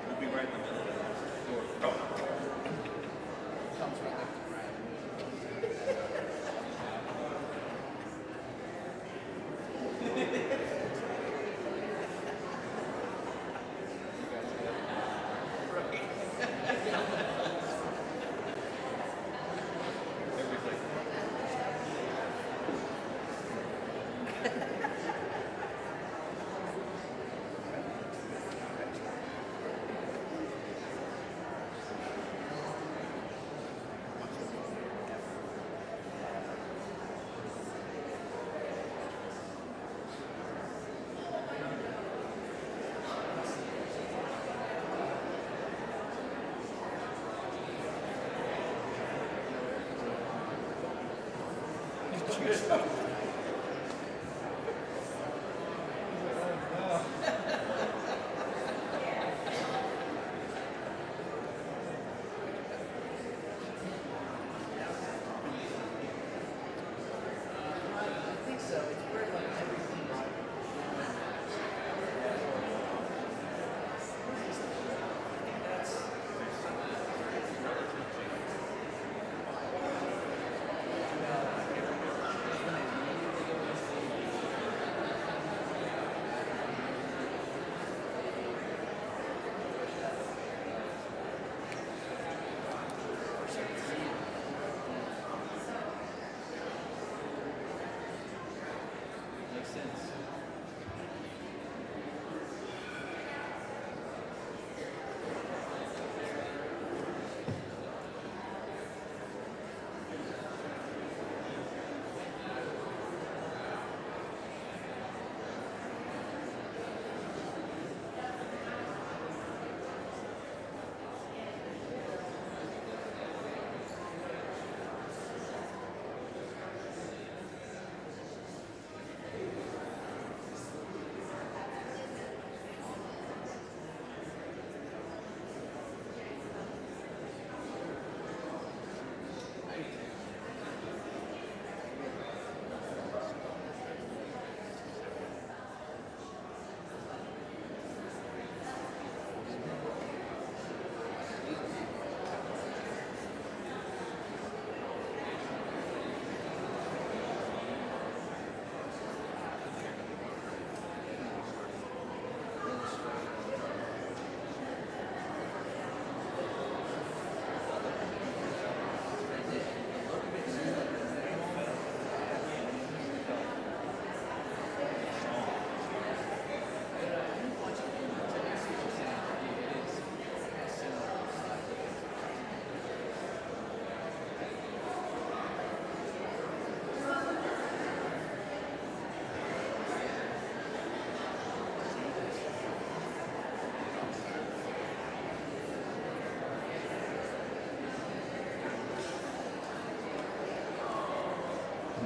We'll be right in the middle of it. Comes right left and right. I think so. It's where like everything is. I think that's. Makes sense.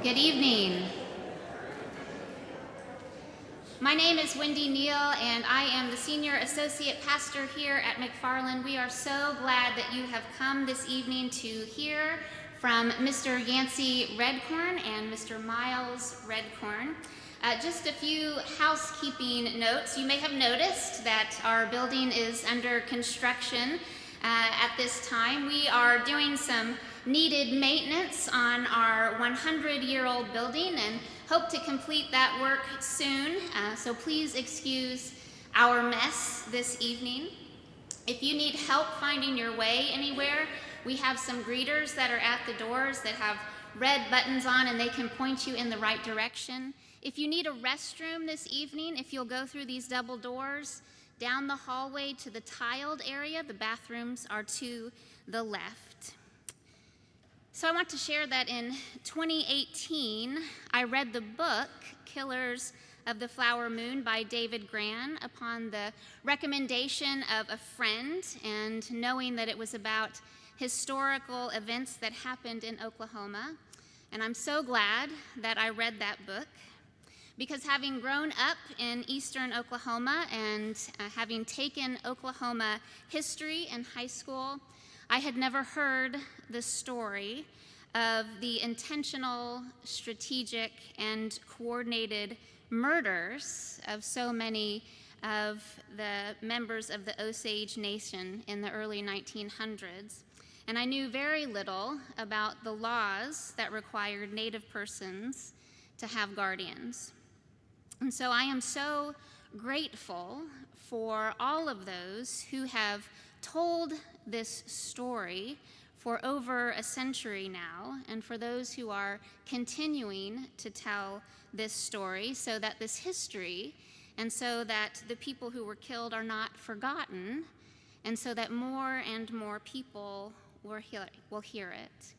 Good evening. My name is Wendy Neal, and I am the Senior Associate Pastor here at McFarland. We are so glad that you have come this evening to hear from Mr. Yancey Redcorn and Mr. Miles Redcorn. Just a few housekeeping notes. You may have noticed that our building is under construction at this time. We are doing some needed maintenance on our 100-year-old building and hope to complete that work soon. So please excuse our mess this evening. If you need help finding your way anywhere, we have some greeters that are at the doors that have red buttons on, and they can point you in the right direction. If you need a restroom this evening, if you'll go through these double doors down the hallway to the tiled area, the bathrooms are to the left. So I want to share that in 2018, I read the book, Killers of the Flower Moon by David Grann, upon the recommendation of a friend and knowing that it was about historical events that happened in Oklahoma. And I'm so glad that I read that book, because having grown up in eastern Oklahoma and having taken Oklahoma history in high school, I had never heard the story of the intentional, strategic, and coordinated murders of so many of the members of the Osage Nation in the early 1900s. And I knew very little about the laws that required Native persons to have guardians. And so I am so grateful for all of those who have told this story for over a century now, and for those who are continuing to tell this story so that this history, and so that the people who were killed are not forgotten, and so that more and more people will hear it.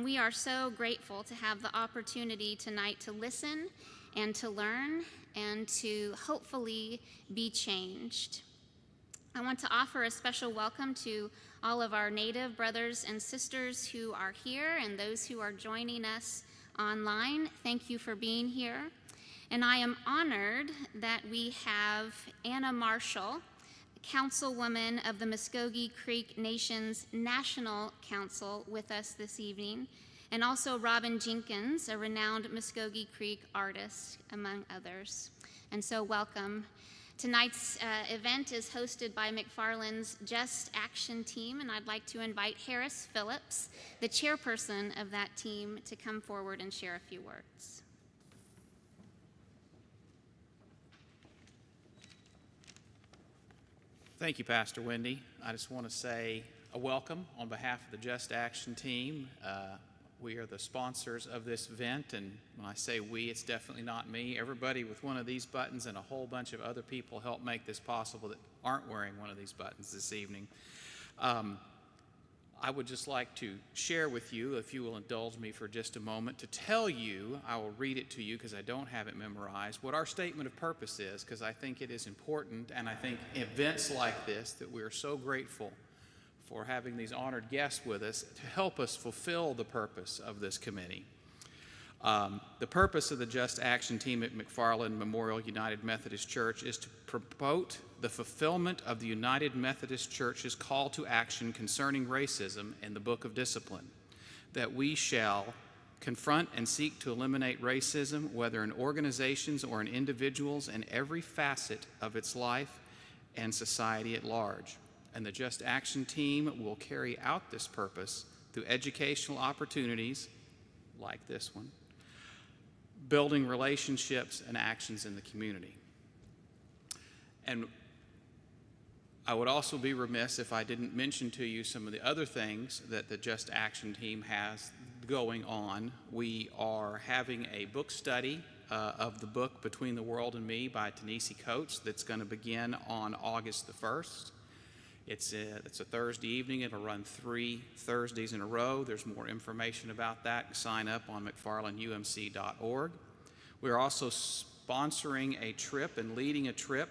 We are so grateful to have the opportunity tonight to listen and to learn and to hopefully be changed. I want to offer a special welcome to all of our Native brothers and sisters who are here and those who are joining us online. Thank you for being here. And I am honored that we have Anna Marshall, Councilwoman of the Muskogee Creek Nation's National Council, with us this evening, and also Robin Jenkins, a renowned Muskogee Creek artist, among others. And so welcome. Tonight's event is hosted by McFarland's Just Action team, and I'd like to invite Harris Phillips, the chairperson of that team, to come forward and share a few words. Thank you, Pastor Wendy. I just want to say a welcome on behalf of the Just Action team. We are the sponsors of this event, and when I say we, it's definitely not me. Everybody with one of these buttons and a whole bunch of other people help make this possible that aren't wearing one of these buttons this evening. I would just like to share with you, if you will indulge me for just a moment, to tell you, I will read it to you because I don't have it memorized, what our statement of purpose is, because I think it is important, and I think events like this that we are so grateful for having these honored guests with us to help us fulfill the purpose of this committee. The purpose of the Just Action team at McFarland Memorial United Methodist Church is to promote the fulfillment of the United Methodist Church's call to action concerning racism in the Book of Discipline, that we shall confront and seek to eliminate racism, whether in organizations or in individuals, in every facet of its life and society at large. And the Just Action team will carry out this purpose through educational opportunities like this one, building relationships and actions in the community. And I would also be remiss if I didn't mention to you some of the other things that the Just Action team has going on. We are having a book study of the book Between the World and Me by Ta-Nehisi Coates that's going to begin on August the 1st. It's a Thursday evening. It'll run 3 Thursdays in a row. There's more information about that. Sign up on mcfarlandumc.org. We're also sponsoring a trip and leading a trip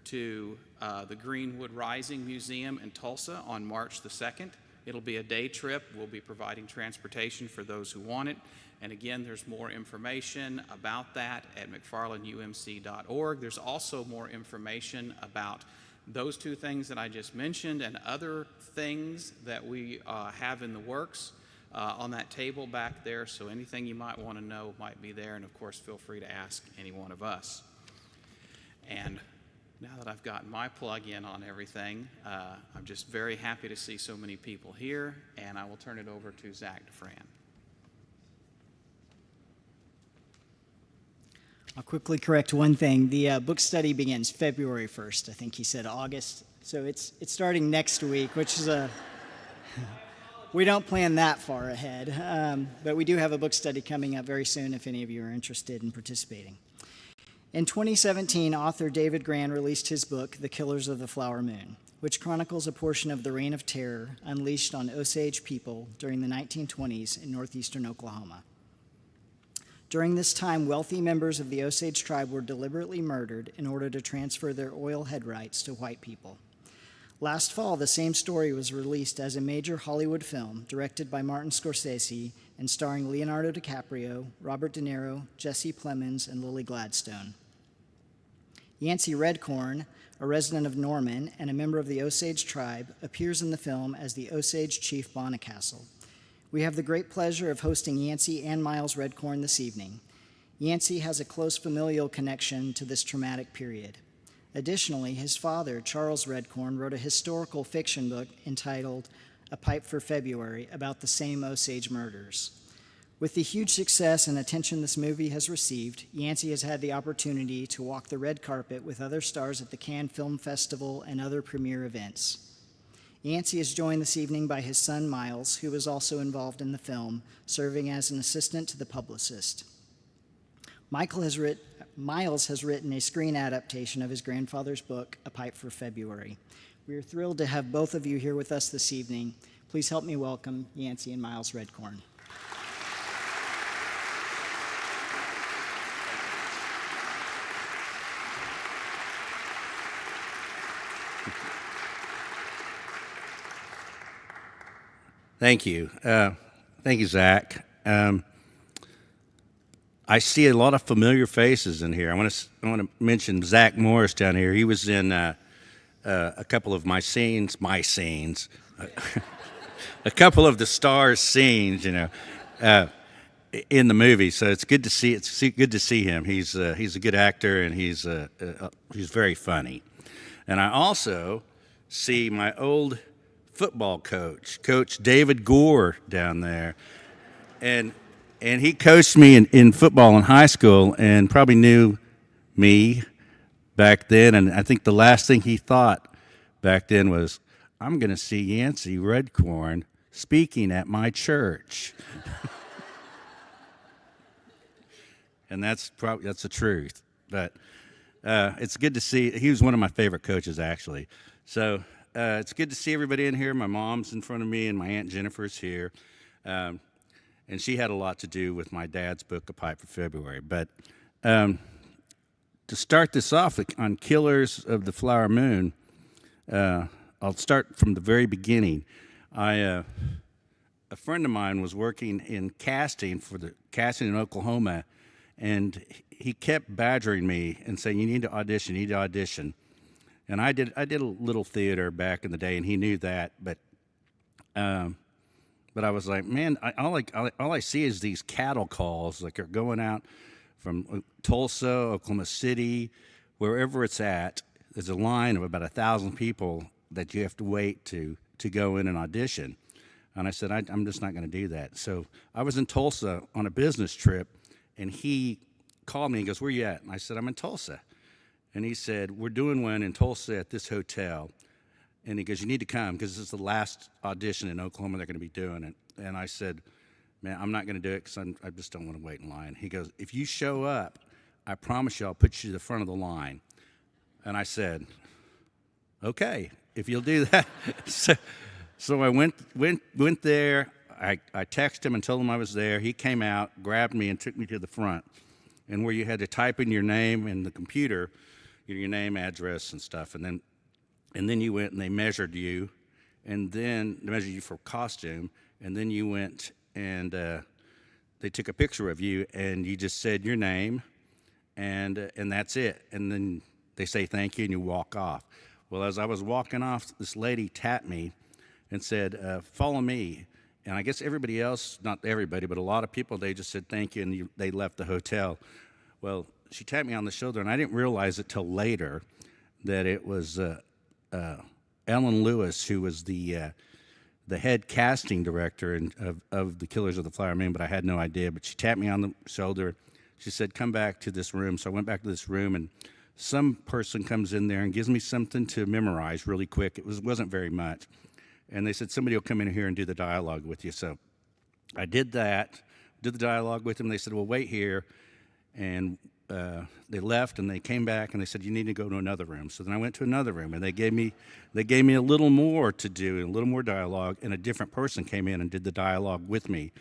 to the Greenwood Rising Museum in Tulsa on March the 2nd. It'll be a day trip. We'll be providing transportation for those who want it. And again, there's more information about that at mcfarlandumc.org. There's also more information about those two things that I just mentioned and other things that we have in the works on that table back there. So anything you might want to know might be there. And of course, feel free to ask any one of us. And now that I've gotten my plug in on everything, I'm just very happy to see so many people here. And I will turn it over to Zach DeFran. I'll quickly correct one thing. The book study begins February 1st. I think he said August. So it's starting next week, which is we don't plan that far ahead. But we do have a book study coming up very soon if any of you are interested in participating. In 2017, author David Grann released his book, The Killers of the Flower Moon, which chronicles a portion of the reign of terror unleashed on Osage people during the 1920s in northeastern Oklahoma. During this time, wealthy members of the Osage tribe were deliberately murdered in order to transfer their oil head rights to white people. Last fall, the same story was released as a major Hollywood film directed by Martin Scorsese and starring Leonardo DiCaprio, Robert De Niro, Jesse Plemons, and Lily Gladstone. Yancey Redcorn, a resident of Norman and a member of the Osage tribe, appears in the film as the Osage Chief Bonnicastle, We have the great pleasure of hosting Yancey and Miles Redcorn this evening. Yancey has a close familial connection to this traumatic period. Additionally, his father, Charles Redcorn, wrote a historical fiction book entitled A Pipe for February about the same Osage murders. With the huge success and attention this movie has received, Yancey has had the opportunity to walk the red carpet with other stars at the Cannes Film Festival and other premiere events. Yancey is joined this evening by his son, Miles, who was also involved in the film, serving as an assistant to the publicist. Miles has written a screen adaptation of his grandfather's book, A Pipe for February. We are thrilled to have both of you here with us this evening. Please help me welcome Yancey and Miles Redcorn. Thank you. Thank you, Zach. I see a lot of familiar faces in here. I want to mention Zach Morris down here. He was in a couple of my scenes, a couple of the stars' scenes, in the movie. So it's good to see him. He's a good actor, and he's very funny. And I also see my old football coach, Coach David Gore, down there, and he coached me in football in high school, and probably knew me back then. And I think the last thing he thought back then was, I'm going to see Yancey Redcorn speaking at my church. And that's the truth. But it's good to see. He was one of my favorite coaches, actually. So it's good to see everybody in here. My mom's in front of me, and my Aunt Jennifer's here. And she had a lot to do with my dad's book, A Pipe for February. But to start this off on Killers of the Flower Moon, I'll start from the very beginning. A friend of mine was working in casting in Oklahoma, and he kept badgering me and saying, you need to audition. And I did a little theater back in the day, and he knew that, but I was like, man, all I see is these cattle calls, like are going out from Tulsa, Oklahoma City, wherever it's at. There's a line of about 1,000 people that you have to wait to go in and audition. And I said, I'm just not going to do that. So I was in Tulsa on a business trip, and he called me and goes, where you at? And I said, I'm in Tulsa. And he said, we're doing one in Tulsa at this hotel. And he goes, you need to come because this is the last audition in Oklahoma they're going to be doing it. And I said, man, I'm not going to do it because I just don't want to wait in line. He goes, if you show up, I promise you I'll put you to the front of the line. And I said, okay, if you'll do that. So I went there. I texted him and told him I was there. He came out, grabbed me, and took me to the front. And where you had to type in your name in the computer, your name, address, and stuff. And then you went and they measured you, and then they measured you for costume, and then you went and they took a picture of you, and you just said your name, and that's it. And then they say thank you, and you walk off. Well, as I was walking off, this lady tapped me and said, follow me. And I guess everybody else, not everybody, but a lot of people, they just said thank you, and they left the hotel. Well, she tapped me on the shoulder, and I didn't realize it till later that it was Ellen Lewis, who was the head casting director of the Killers of the Flower Moon, but I had no idea. But she tapped me on the shoulder. She said, come back to this room. So I went back to this room, and some person comes in there and gives me something to memorize really quick. It wasn't very much. And they said, somebody will come in here and do the dialogue with you. So I did that, did the dialogue with them. They said, well, wait here. And they left, and they came back, and they said, you need to go to another room. So then I went to another room, and they gave me a little more to do, a little more dialogue, and a different person came in and did the dialogue with me.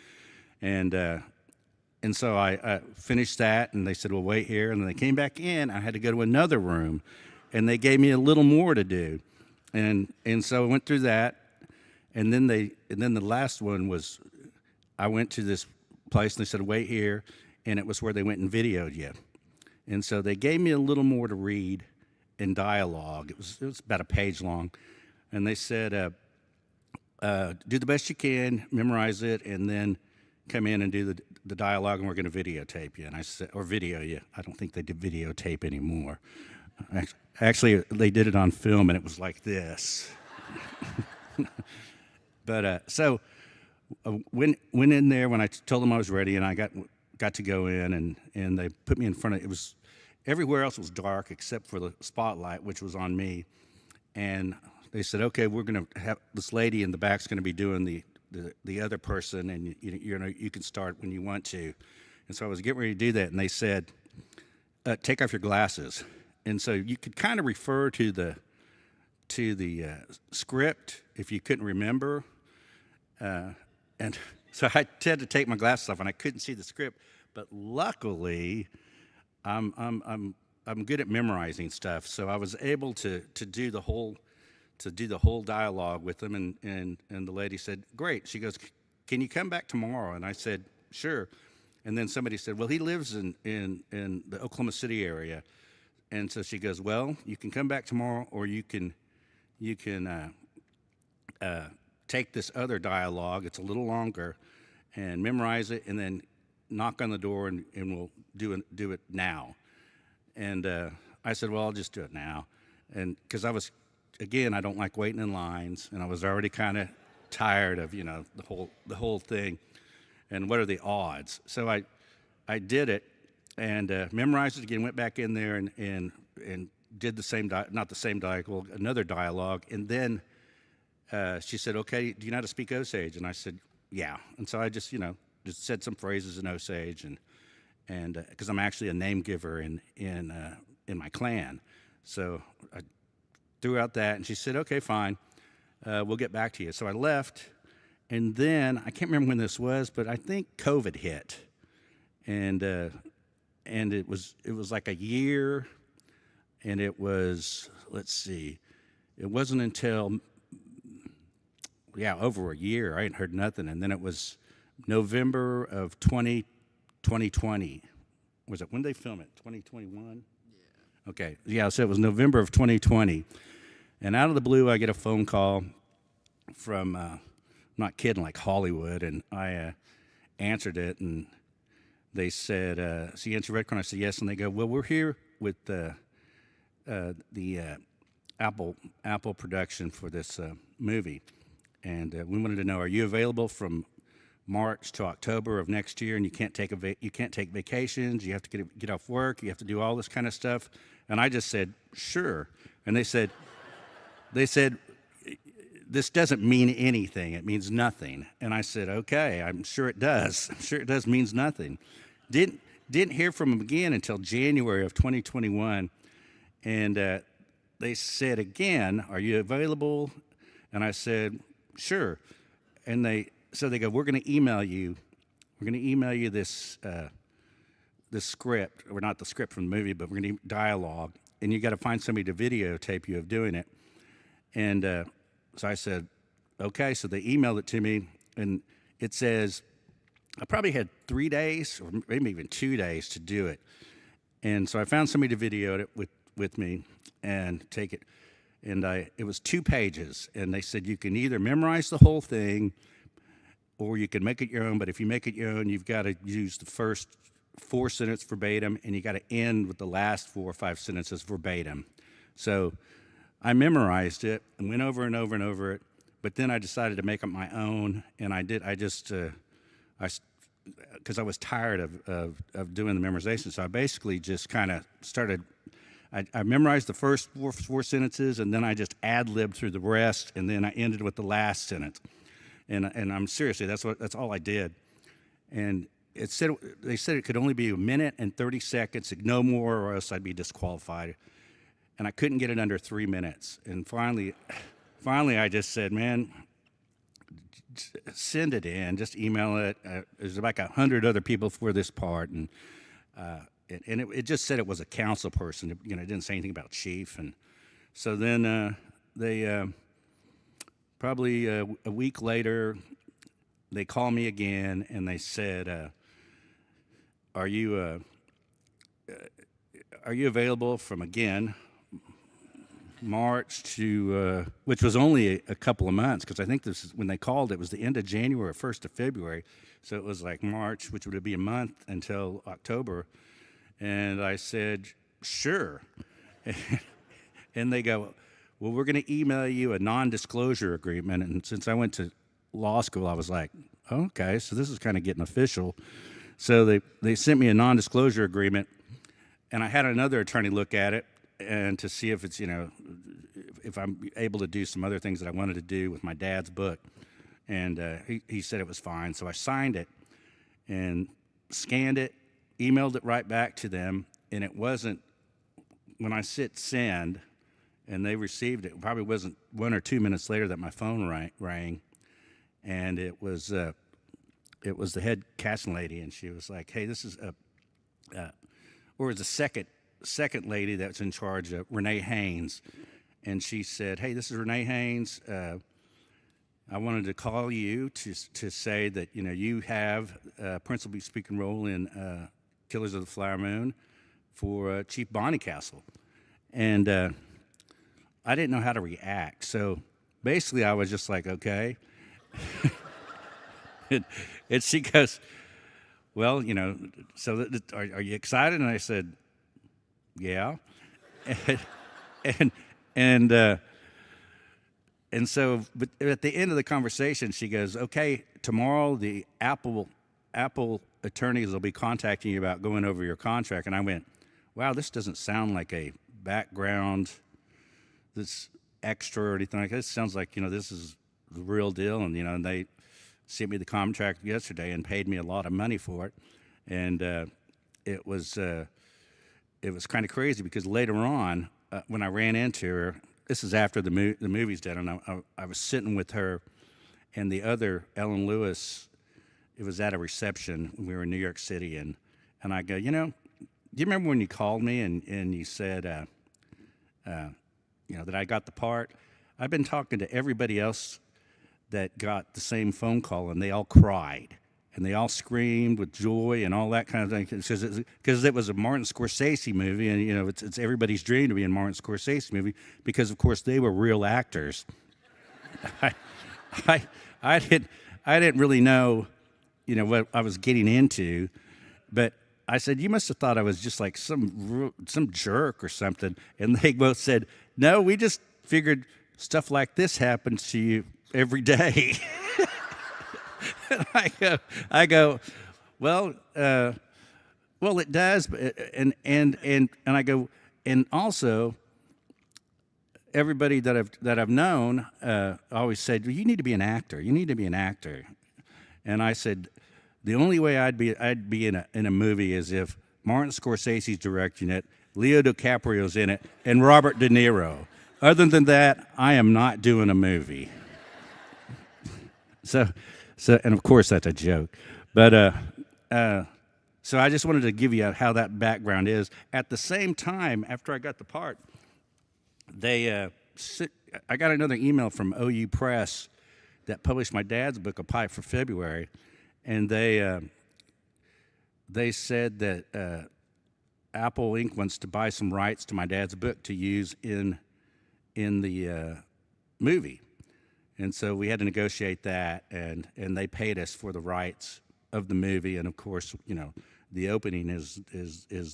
And so I finished that, and they said, well, wait here. And then they came back in. I had to go to another room, and they gave me a little more to do. And so I went through that. And then the last one was, I went to this place, and they said, wait here. And it was where they went and videoed you. And so they gave me a little more to read in dialogue. It was about a page long. And they said, do the best you can, memorize it, and then come in and do the dialogue, and we're going to videotape you. And I said, or video you. I don't think they do videotape anymore. Actually, they did it on film, and it was like this. But so went in there when I told them I was ready, and I got to go in, and they put me in front of it. Was everywhere else was dark except for the spotlight, which was on me. And they said, okay, we're going to have this lady in the back's going to be doing the other person, and you can start when you want to. And so I was getting ready to do that, and they said, take off your glasses. And so you could kind of refer to the script if you couldn't remember. And so I had to take my glasses off, and I couldn't see the script. But luckily, I'm good at memorizing stuff, so I was able to do the whole dialogue with them. And the lady said, "Great." She goes, "Can you come back tomorrow?" And I said, "Sure." And then somebody said, "Well, he lives in the Oklahoma City area." And so she goes, "Well, you can come back tomorrow, or you can take this other dialogue. It's a little longer, and memorize it, and then knock on the door, and we'll do it now." And I said, "Well, I'll just do it now," and because I don't like waiting in lines, and I was already kind of tired of the whole thing, and what are the odds? So I did it, and memorized it again. Went back in there and did the same not the same dialogue, another dialogue, and then she said, "Okay, do you know how to speak Osage?" And I said, "Yeah." And so I just said some phrases in Osage, and because I'm actually a name giver in my clan, so I threw out that, and she said, "Okay, fine, we'll get back to you." So I left, and then I can't remember when this was, but I think COVID hit, and it was like a year, and it was, let's see, it wasn't until over a year I hadn't heard nothing, and then it was November of 2020. Was it when they film it? 2021? Yeah. Okay. Yeah, so it was November of 2020. And out of the blue, I get a phone call from, I'm not kidding, like Hollywood, and I answered it, and they said, "So you answered Redcorn?" I said, "Yes." And they go, "Well, we're here with the Apple production for this movie, and we wanted to know, are you available from March to October of next year? And you can't take vacations. You have to get off work. You have to do all this kind of stuff." And I just said, "Sure." And they said, "This doesn't mean anything. It means nothing." And I said, "Okay, I'm sure it does. I'm sure it does means nothing." Didn't hear from them again until January of 2021, and they said again, "Are you available?" And I said, "Sure." And they go, "We're going to email you. We're going to email you this script, or not the script from the movie, but we're going to dialogue, and you got to find somebody to videotape you of doing it." And so I said, "Okay." So they emailed it to me, and it says I probably had 3 days, or maybe even 2 days to do it. And so I found somebody to video it with me and take it. And it was 2 pages, and they said you can either memorize the whole thing, or you can make it your own. But if you make it your own, you've got to use the first 4 sentences verbatim, and you got to end with the last 4 or 5 sentences verbatim. So I memorized it and went over and over and over it. But then I decided to make up my own, and because I was tired of doing the memorization. So I basically just kind of started. I memorized the first four sentences, and then I just ad-libbed through the rest, and then I ended with the last sentence. And I'm seriously, that's all I did. And they said it could only be 1 minute and 30 seconds, no more, or else I'd be disqualified. And I couldn't get it under 3 minutes. And finally, I just said, "Man, send it in, just email it." There's like 100 other people for this part, and it just said it was a council person. It didn't say anything about chief. And so then they probably a week later, they called me again, and they said, "Are you available from again March to, which was only a couple of months, because I think this is when they called, it was the end of January, 1st of February. So it was like March, which would be a month until October. And I said, sure. And they go, well, we're going to email you a non-disclosure agreement. And since I went to law school, I was like, okay, so this is kind of getting official. So they sent me a non-disclosure agreement, and I had another attorney look at it and to see if it's, if I'm able to do some other things that I wanted to do with my dad's book. And he said it was fine. So I signed it and scanned it, emailed it right back to them, and it wasn't, when I hit send and they received it, probably wasn't 1 or 2 minutes later that my phone rang, and it was the head casting lady, and she was like, hey, this is or it was the second lady that's in charge of Renee Haynes, and she said, hey, this is Renee Haynes. I wanted to call you to say that, you have a principal speaking role in Killers of the Flower Moon for Chief Bonnycastle. And I didn't know how to react. So basically I was just like, okay. and she goes, well, so are you excited? And I said, yeah. And so, but at the end of the conversation, she goes, okay, tomorrow the Apple attorneys will be contacting you about going over your contract. And I went, wow, this doesn't sound like a background that's extra or anything like that. It sounds like, this is the real deal. And, and they sent me the contract yesterday and paid me a lot of money for it. And it was kind of crazy because later on, when I ran into her, this is after the movie's done, and I was sitting with her and the other Ellen Lewis. It was at a reception. We were in New York City, and I go, do you remember when you called me and you said, that I got the part? I've been talking to everybody else that got the same phone call, and they all cried. And they all screamed with joy and all that kind of thing because it was a Martin Scorsese movie, and it's everybody's dream to be in a Martin Scorsese movie because of course they were real actors. I didn't really know, what I was getting into, but I said, you must have thought I was just like some jerk or something, and they both said, no, we just figured stuff like this happens to you every day. And I go, well, it does, and I go, and also, everybody that I've known always said, well, you need to be an actor. You need to be an actor. And I said, the only way I'd be in a movie is if Martin Scorsese's directing it, Leo DiCaprio's in it, and Robert De Niro. Other than that, I am not doing a movie. So, and of course that's a joke, but so I just wanted to give you how that background is. At the same time, after I got the part, I got another email from OU Press that published my dad's book, A Pipe for February, and they said that Apple Inc. wants to buy some rights to my dad's book to use in the movie. And so we had to negotiate that, and they paid us for the rights of the movie. And of course, the opening is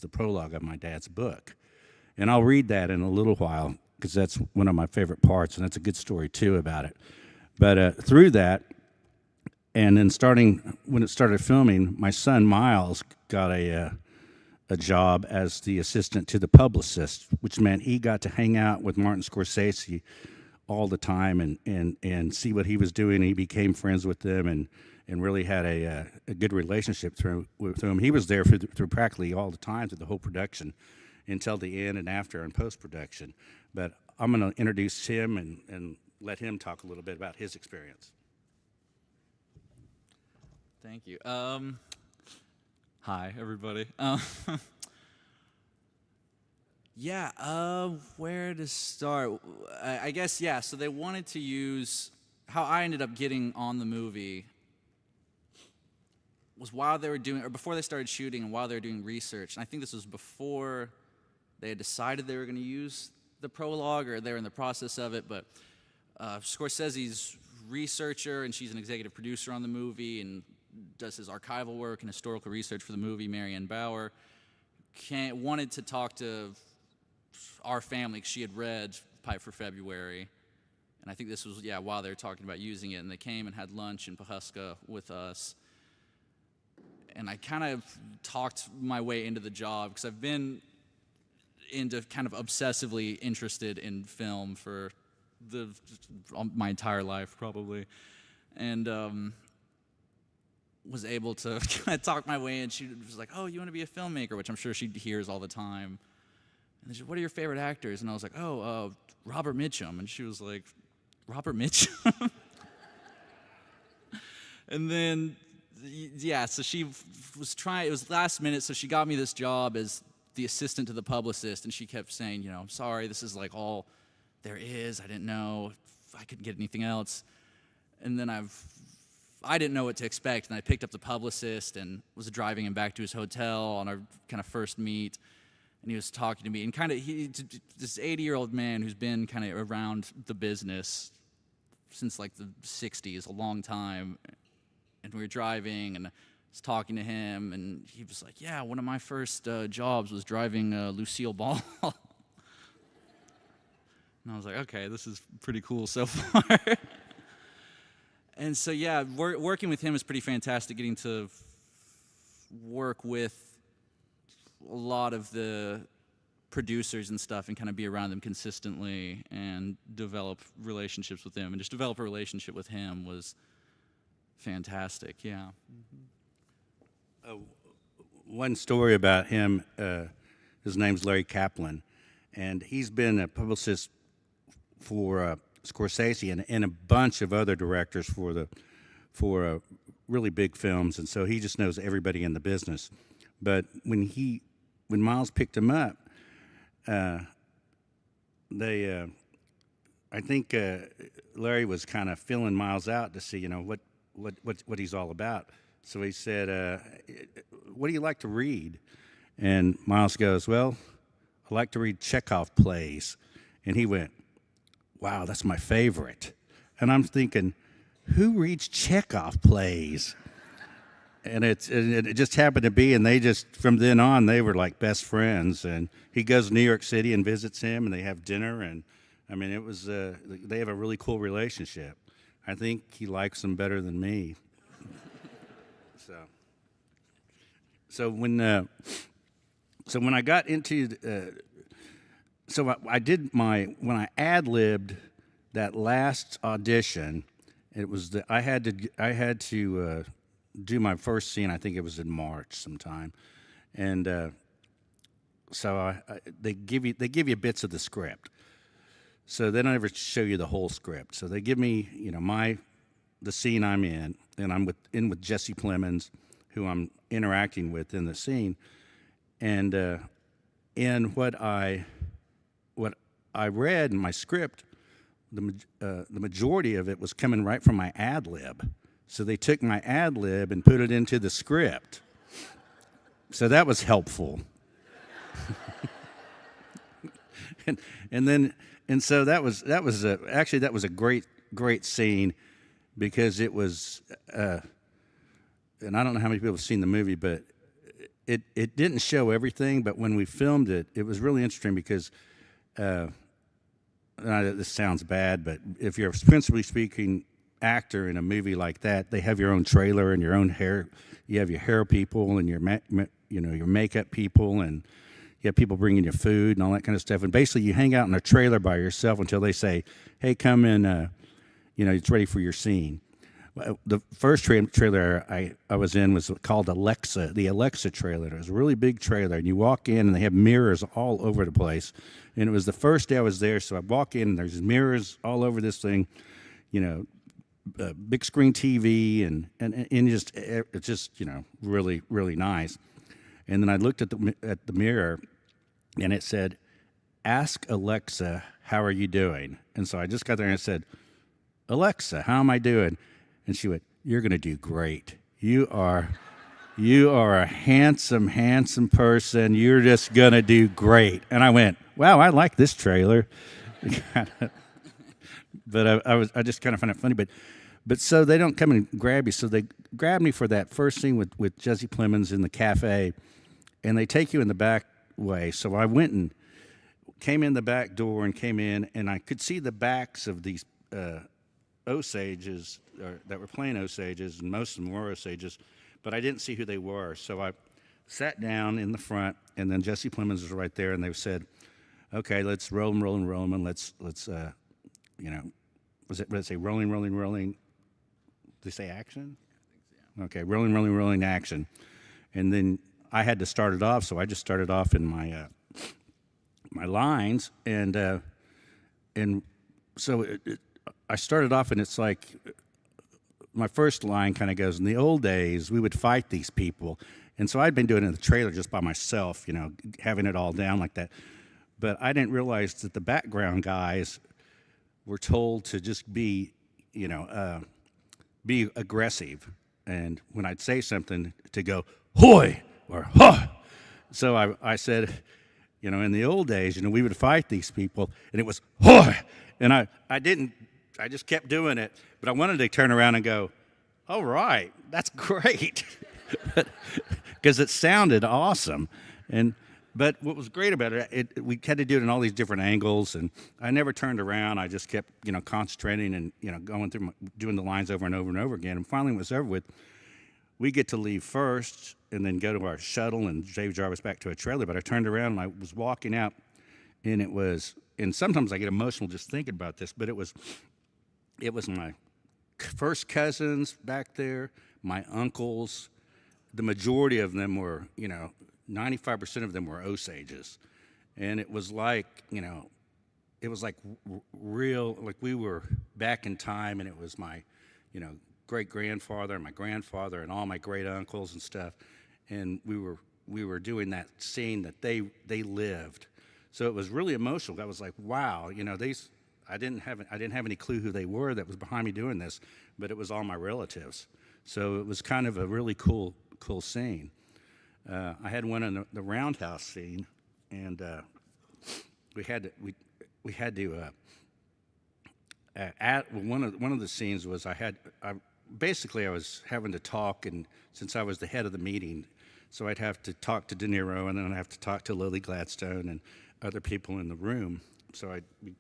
the prologue of my dad's book. And I'll read that in a little while because that's one of my favorite parts, and that's a good story too about it. But through that, and then when it started filming, my son Miles got a job as the assistant to the publicist, which meant he got to hang out with Martin Scorsese all the time and see what he was doing. He became friends with them and really had a good relationship with him. He was there through practically all the time through the whole production until the end and after and post-production. But I'm going to introduce him and let him talk a little bit about his experience. Thank you. Hi, everybody. Where to start? I guess, so they wanted to use, how I ended up getting on the movie was while they were doing, or before they started shooting and while they were doing research. And I think this was before they had decided they were going to use the prologue, or they're in the process of it. But Scorsese's researcher, and she's an executive producer on the movie, and does his archival work and historical research for the movie. Marianne Bauer wanted to talk to our family because she had read Pipe for February. And I think this was, while they were talking about using it. And they came and had lunch in Pawhuska with us. And I kind of talked my way into the job because I've been into kind of obsessively interested in film for my entire life, probably. And was able to kind of talk my way in. She was like, "Oh, you want to be a filmmaker?" Which I'm sure she hears all the time. And she said, "What are your favorite actors?" And I was like, "Oh, Robert Mitchum." And she was like, "Robert Mitchum?" And then, so she was trying, it was last minute, so she got me this job as the assistant to the publicist, and she kept saying, "I'm sorry, this is like all there is. I didn't know if I could get anything else." And then I didn't know what to expect, and I picked up the publicist and was driving him back to his hotel on our kind of first meet. And he was talking to me, and kind of this 80-year-old man who's been kind of around the business since like the 60s, a long time. And we were driving, and I was talking to him, and he was like, "Yeah, one of my first jobs was driving Lucille Ball." And I was like, "Okay, this is pretty cool so far." And so, working with him is pretty fantastic, getting to work with a lot of the producers and stuff and kind of be around them consistently and develop relationships with them. And just develop a relationship with him was fantastic, yeah. One story about him, his name's Larry Kaplan, and he's been a publicist for Scorsese and a bunch of other directors for really big films, and so he just knows everybody in the business. But when Miles picked him up, I think Larry was kind of feeling Miles out to see, what he's all about. So he said, "What do you like to read?" And Miles goes, "Well, I like to read Chekhov plays." And he went, "Wow, that's my favorite." And I'm thinking, who reads Chekhov plays? And it just happened to be, and they just, from then on, they were like best friends. And he goes to New York City and visits him, and they have dinner. And I mean, it was, they have a really cool relationship. I think he likes him better than me. So when I got into, I did when I ad-libbed that last audition, it was I had to do my first scene. I think it was in March sometime, and so they give you bits of the script. So they don't ever show you the whole script. So they give me the scene I'm in, and I'm with Jesse Plemons, who I'm interacting with in the scene, and in what I read in my script, the majority of it was coming right from my ad lib. So they took my ad lib and put it into the script. So that was helpful. So that was a great scene, because it was, and I don't know how many people have seen the movie, but it didn't show everything. But when we filmed it, it was really interesting because, this sounds bad, but if you're a principally speaking actor in a movie like that, they have your own trailer and your own hair. You have your hair people and your makeup people, and you have people bringing you food and all that kind of stuff. And basically, you hang out in a trailer by yourself until they say, "Hey, come in. It's ready for your scene." The first trailer I was in was called Alexa, the Alexa trailer. It was a really big trailer, and you walk in, and they have mirrors all over the place. And it was the first day I was there, so I walk in, and there's mirrors all over this thing, big screen TV, and it's just really, really nice. And then I looked at the mirror, and it said, "Ask Alexa, how are you doing?" And so I just got there and I said, "Alexa, how am I doing?" And she went, "You're going to do great. You are a handsome, handsome person. You're just going to do great." And I went, wow, I like this trailer. But I just kind of find it funny. But so they don't come and grab you. So they grabbed me for that first scene with Jesse Plemons in the cafe, and they take you in the back way. So I went and came in the back door and came in, and I could see the backs of these Osages that were playing Osages, and most of them were Osages, but I didn't see who they were. So I sat down in the front, and then Jesse Plemons was right there, and they said, "Okay, let's roll and let's you know, was it say rolling? Did they say action? Okay, rolling, action." And then I had to start it off, so I just started off in my my lines, and so I started off, and it's like my first line kind of goes, "In the old days, we would fight these people," and so I'd been doing it in the trailer just by myself, having it all down like that, but I didn't realize that the background guys were told to just be aggressive, and when I'd say something, to go "hoy" or "huh." So I said, in the old days, we would fight these people, and it was "hoy," and I just kept doing it, but I wanted to turn around and go, "All right, that's great," because it sounded awesome, But what was great about it, we had to do it in all these different angles, and I never turned around. I just kept, concentrating and, going through, doing the lines over and over and over again. And finally, when it was over with, we get to leave first and then go to our shuttle and drive us back to a trailer. But I turned around and I was walking out, and sometimes I get emotional just thinking about this, but it was my first cousins back there, my uncles. The majority of them were, 95% of them were Osages, and it was like, real, like we were back in time, and it was my, great-grandfather and my grandfather and all my great-uncles and stuff, and we were doing that scene that they lived, so it was really emotional. I was like, wow, these, I didn't have any clue who they were that was behind me doing this, but it was all my relatives, so it was kind of a really cool scene. I had one in the roundhouse scene, and we had to one of the scenes was I was having to talk, and since I was the head of the meeting, so I'd have to talk to De Niro, and then I'd have to talk to Lily Gladstone and other people in the room. So I'd be,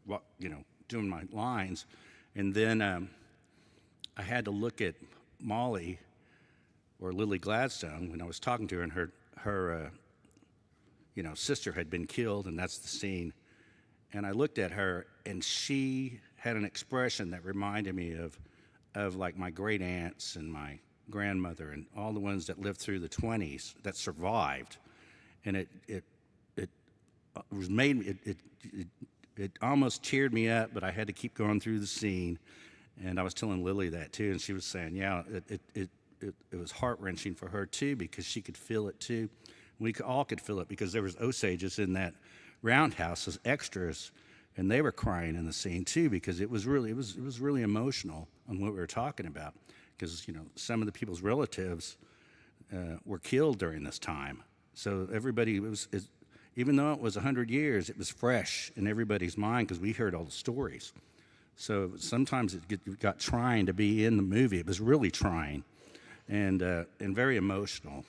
doing my lines, and then I had to look at Molly, or Lily Gladstone, when I was talking to her, and her sister had been killed, and that's the scene. And I looked at her, and she had an expression that reminded me of like my great aunts and my grandmother and all the ones that lived through the 20s that survived. And it almost cheered me up, but I had to keep going through the scene. And I was telling Lily that too, and she was saying, yeah, it was heart-wrenching for her too, because she could feel it too. We all could feel it, because there was Osages in that roundhouse as extras, and they were crying in the scene too, because it was really emotional on what we were talking about, because some of the people's relatives were killed during this time. So everybody even though it was 100 years, it was fresh in everybody's mind, because we heard all the stories. So sometimes it got trying to be in the movie. It was really trying. And very emotional.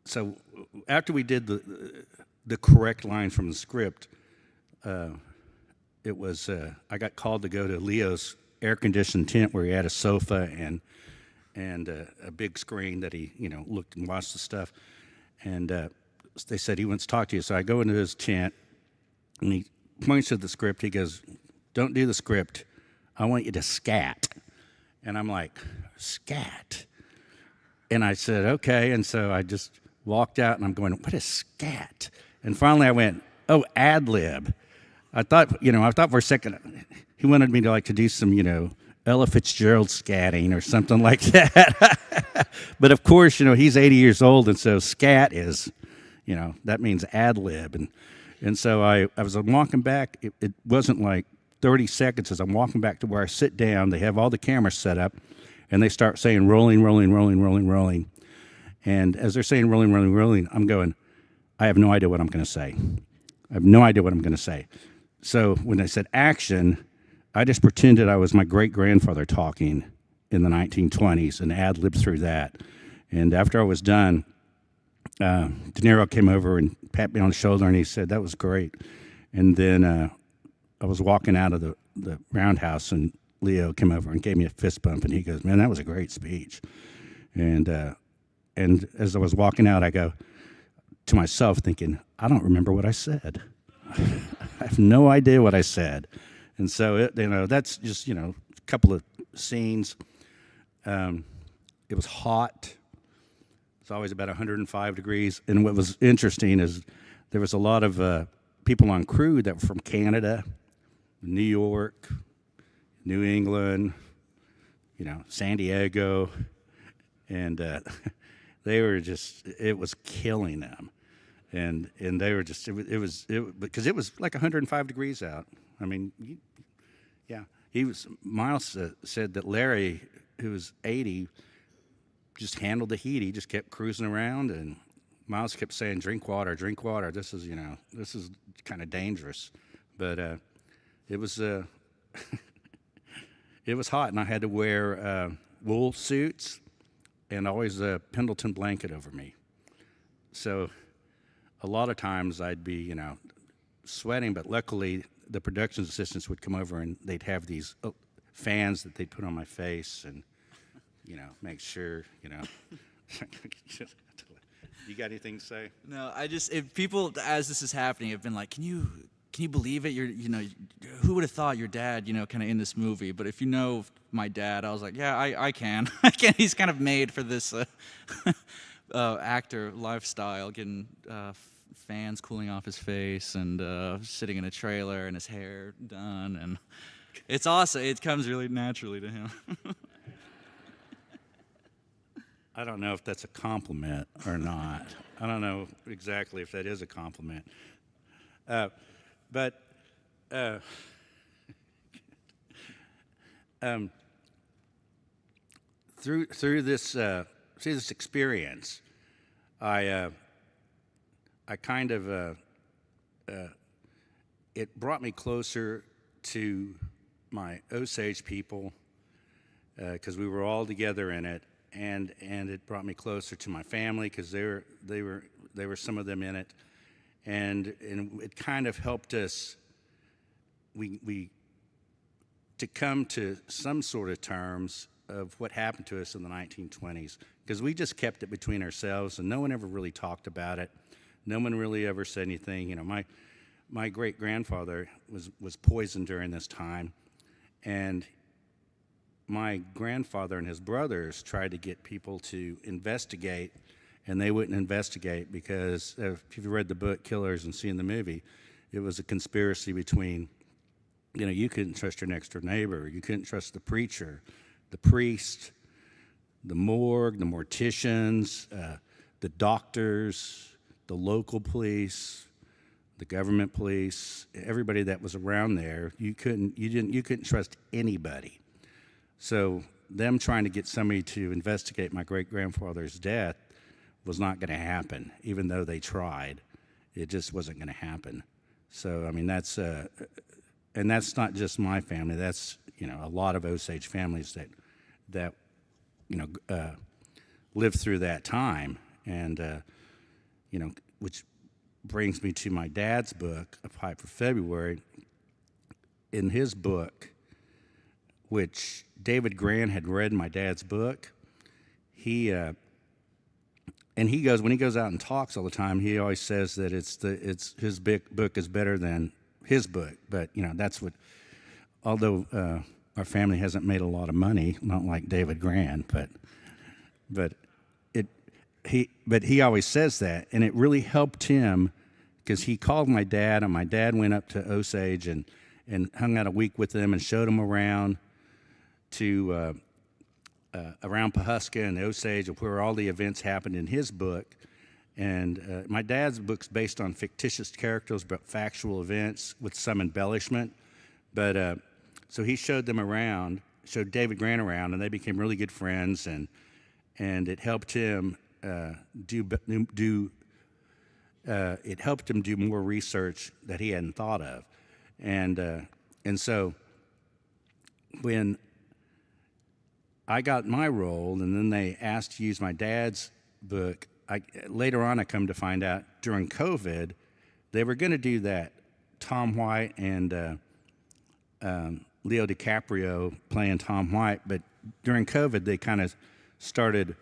So after we did the correct lines from the script, it was I got called to go to Leo's air-conditioned tent, where he had a sofa and a big screen that he looked and watched the stuff, and they said he wants to talk to you. So I go into his tent, and he points to the script. He goes, "Don't do the script. I want you to scat." And I'm like, "Scat?" And I said, "Okay." And so I just walked out, and I'm going, "What is scat?" And finally I went, "Oh, ad lib." I thought for a second he wanted me to do some, Ella Fitzgerald scatting or something like that. But of course, he's 80 years old, and so scat is, that means ad lib. And so I was walking back. It wasn't like 30 seconds as I'm walking back to where I sit down. They have all the cameras set up, and they start saying rolling, rolling, rolling, rolling, rolling. And as they're saying rolling, rolling, rolling, I'm going, I have no idea what I'm going to say. I have no idea what I'm going to say. So when they said action, I just pretended I was my great-grandfather talking in the 1920s and ad-libbed through that. And after I was done, De Niro came over and pat me on the shoulder, and he said, "That was great." And then I was walking out of the roundhouse, and Leo came over and gave me a fist bump, and he goes, "Man, that was a great speech." And as I was walking out, I go to myself thinking, I don't remember what I said. I have no idea what I said. And so, that's just, a couple of scenes. It was hot. It's always about 105 degrees. And what was interesting is there was a lot of people on crew that were from Canada, New York, New England, San Diego. And they were just, it was killing them. And they were just, because it was like 105 degrees out. I mean, yeah. Miles said that Larry, who was 80, just handled the heat. He just kept cruising around, and Miles kept saying, drink water. This is kind of dangerous. But it was, it was hot, and I had to wear wool suits and always a Pendleton blanket over me. So a lot of times I'd be, sweating, but luckily the production assistants would come over and they'd have these fans that they'd put on my face and, make sure, You got anything to say? No, if people, as this is happening, have been like, can you believe it? Who would have thought your dad, kind of in this movie? But if you know my dad, I was like, yeah, I can. I can. He's kind of made for this actor lifestyle, getting fans cooling off his face and sitting in a trailer and his hair done. And it's awesome. It comes really naturally to him. I don't know if that's a compliment or not. I don't know exactly if that is a compliment. But through this experience, I kind of it brought me closer to my Osage people because we were all together in it, and it brought me closer to my family because they were some of them in it. And it kind of helped us to come to some sort of terms of what happened to us in the 1920s, because we just kept it between ourselves and no one ever really talked about it. No one really ever said anything. My great-grandfather was poisoned during this time, and my grandfather and his brothers tried to get people to investigate, and they wouldn't investigate because if you've read the book Killers and seen the movie, it was a conspiracy between, you couldn't trust your next door neighbor, you couldn't trust the preacher, the priest, the morgue, the morticians, the doctors, the local police, the government police, everybody that was around there. You couldn't trust anybody. So them trying to get somebody to investigate my great-grandfather's death was not going to happen, even though they tried. It just wasn't going to happen. So, I mean, that's not just my family. That's, a lot of Osage families that lived through that time. And, which brings me to my dad's book, A Pipe for February. In his book, which David Grant had read my dad's book, when he goes out and talks all the time, he always says that it's his book is better than his book. But that's what. Although our family hasn't made a lot of money, not like David Grant, but he always says that, and it really helped him because he called my dad, and my dad went up to Osage and hung out a week with them and showed him around to. Around Pawhuska and Osage, where all the events happened in his book. And my dad's book's based on fictitious characters, but factual events with some embellishment. But so he showed them around, showed David Grant around, and they became really good friends. And it helped him do it helped him do more research that he hadn't thought of. And so when I got my role, and then they asked to use my dad's book, later on I come to find out during COVID, they were going to do that. Tom White and Leo DiCaprio playing Tom White, but during COVID they kind of started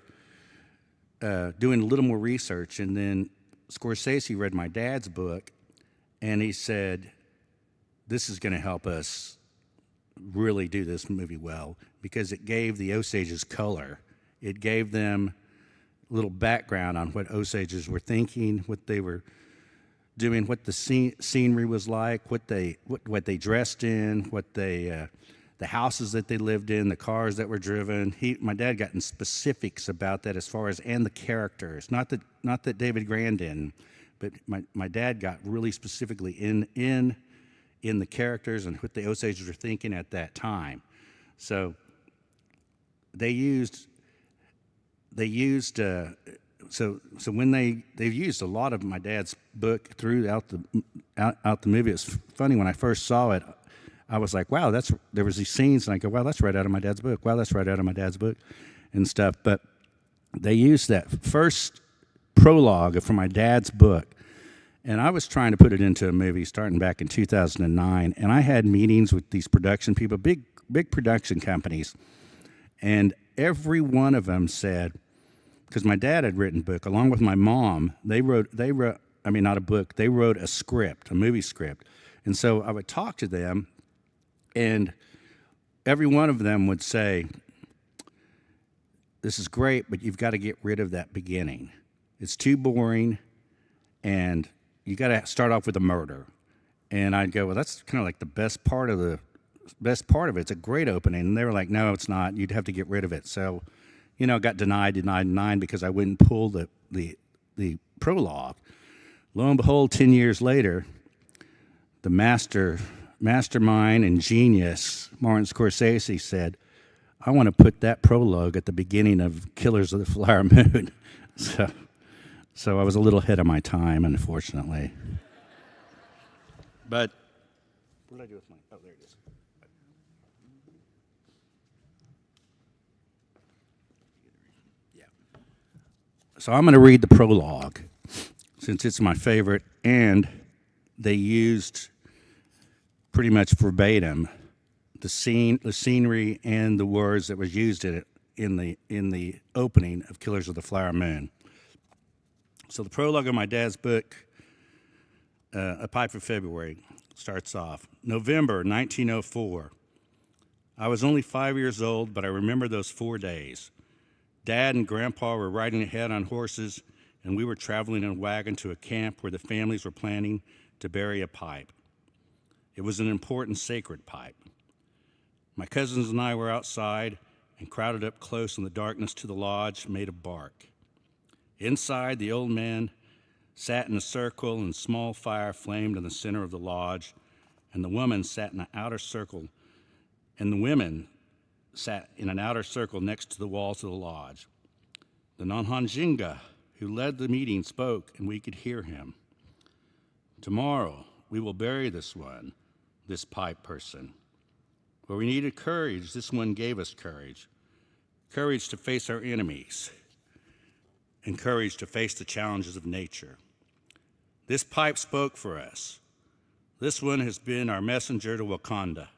doing a little more research, and then Scorsese read my dad's book, and he said, this is going to help us really do this movie well, because it gave the Osages color. It gave them a little background on what Osages were thinking, what they were doing, what the scenery was like, what they dressed in, what they the houses that they lived in, the cars that were driven. My dad got in specifics about that as far as, and the characters. Not that David Grand didn't, but my dad got really specifically in the characters and what the Osages were thinking at that time. So they've used a lot of my dad's book throughout the movie. It's funny, when I first saw it, I was like, wow, there was these scenes, and I go, wow, that's right out of my dad's book. Wow, that's right out of my dad's book and stuff. But they used that first prologue from my dad's book, and I was trying to put it into a movie starting back in 2009, and I had meetings with these production people, big production companies, and every one of them said, because my dad had written a book, along with my mom, they wrote, I mean, not a book, they wrote a script, a movie script. And so I would talk to them, and every one of them would say, this is great, but you've got to get rid of that beginning. It's too boring, and you got to start off with a murder. And I'd go, well, that's kind of like the best part of it. It's a great opening. And they were like, no, it's not. You'd have to get rid of it. So, got denied because I wouldn't pull the prologue. Lo and behold, 10 years later, the mastermind and genius, Martin Scorsese, said, I want to put that prologue at the beginning of Killers of the Flower Moon. So I was a little ahead of my time, unfortunately. But what did I do with my? Oh, there it is. Yeah. So I'm going to read the prologue, since it's my favorite, and they used pretty much verbatim the scenery, and the words that was used in the opening of Killers of the Flower Moon. So the prologue of my dad's book, A Pipe for February, starts off. November 1904. I was only 5 years old, but I remember those 4 days. Dad and Grandpa were riding ahead on horses, and we were traveling in a wagon to a camp where the families were planning to bury a pipe. It was an important sacred pipe. My cousins and I were outside and crowded up close in the darkness to the lodge made of bark. Inside, the old men sat in a circle, and a small fire flamed in the center of the lodge, and the women sat in an outer circle, and the women sat in an outer circle next to the walls of the lodge. The Nonhanjinga, who led the meeting, spoke, and we could hear him. Tomorrow, we will bury this pipe person. Where we needed courage, this one gave us courage. Courage to face our enemies, and courage to face the challenges of nature. This pipe spoke for us. This one has been our messenger to Wakanda.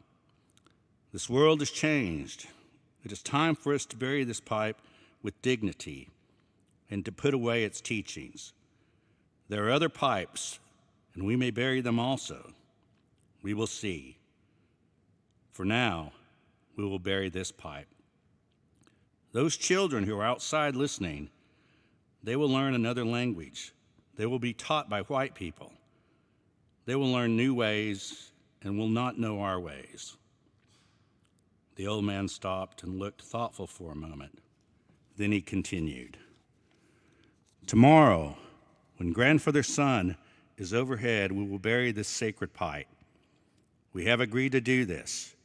This world has changed. It is time for us to bury this pipe with dignity and to put away its teachings. There are other pipes, and we may bury them also. We will see. For now, we will bury this pipe. Those children who are outside listening, they will learn another language. They will be taught by white people. They will learn new ways and will not know our ways. The old man stopped and looked thoughtful for a moment. Then he continued. Tomorrow, when grandfather's sun is overhead, we will bury this sacred pipe. We have agreed to do this,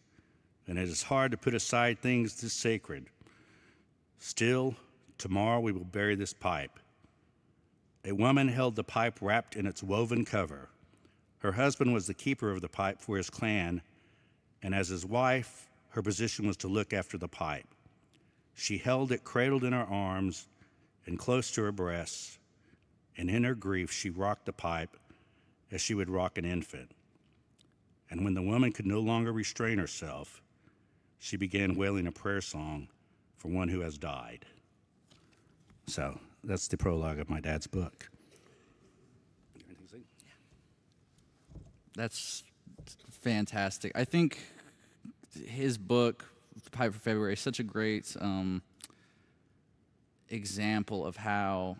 and it is hard to put aside things this sacred. Still, tomorrow we will bury this pipe. A woman held the pipe wrapped in its woven cover. Her husband was the keeper of the pipe for his clan, and as his wife, her position was to look after the pipe. She held it cradled in her arms and close to her breasts, and in her grief she rocked the pipe as she would rock an infant. And when the woman could no longer restrain herself, she began wailing a prayer song for one who has died. So that's the prologue of my dad's book. That's fantastic. I think his book, Pipe for February, is such a great example of how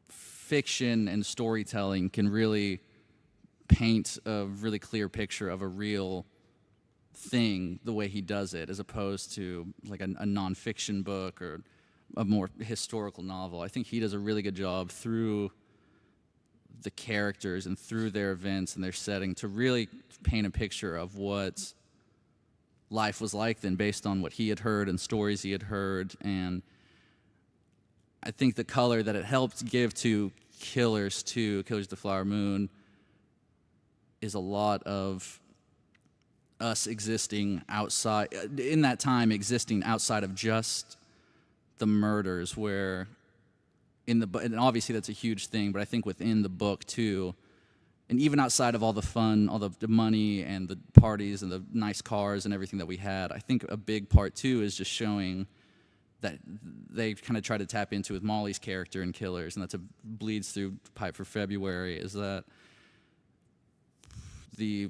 fiction and storytelling can really paint a really clear picture of a real thing the way he does it, as opposed to like a nonfiction book or a more historical novel. I think he does a really good job through the characters and through their events and their setting to really paint a picture of what life was like then, based on what he had heard and stories he had heard. And I think the color that it helped give to Killers of the Flower Moon, is a lot of us existing outside, in that time, existing outside of just the murders, where in the, and obviously that's a huge thing, but I think within the book too, and even outside of all the fun, all the money and the parties and the nice cars and everything that we had, I think a big part too is just showing that they kind of try to tap into with Molly's character in Killers, and that's a bleeds through Pipe for February, is that the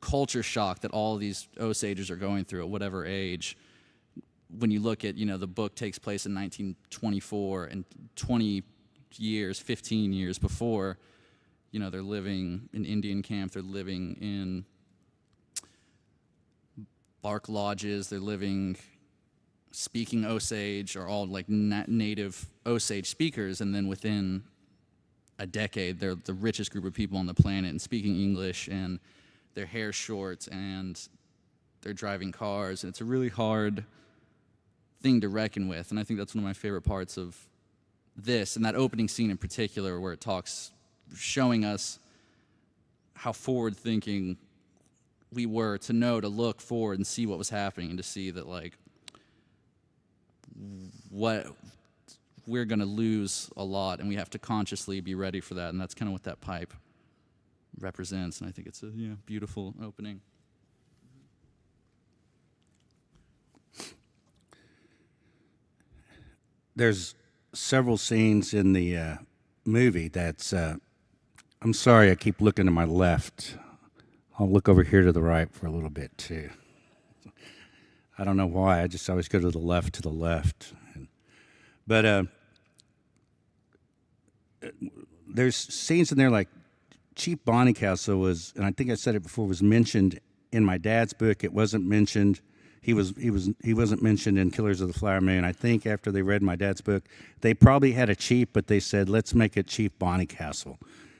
culture shock that all these Osages are going through at whatever age. When you look at, the book takes place in 1924, and 20 years, 15 years before, they're living in Indian camp, they're living in bark lodges, they're speaking Osage, are all like native Osage speakers, and then within a decade, they're the richest group of people on the planet and speaking English, and their hair's short, and they're driving cars, and it's a really hard thing to reckon with. And I think that's one of my favorite parts of this, and that opening scene in particular, where it talks, showing us how forward-thinking we were, to look forward and see what was happening, and to see that, like, what we're going to lose a lot, and we have to consciously be ready for that. And that's kind of what that pipe represents, and I think it's a beautiful opening. There's several scenes in the movie that's, I'm sorry, I keep looking to my left. I'll look over here to the right for a little bit too. I don't know why, I just always go to the left. But there's scenes in there like Chief Bonnycastle was, and I think I said it before, was mentioned in my dad's book. It wasn't mentioned. He wasn't mentioned in Killers of the Flower Moon. I think after they read my dad's book, they probably had a chief, but they said, let's make it Chief Bonnycastle,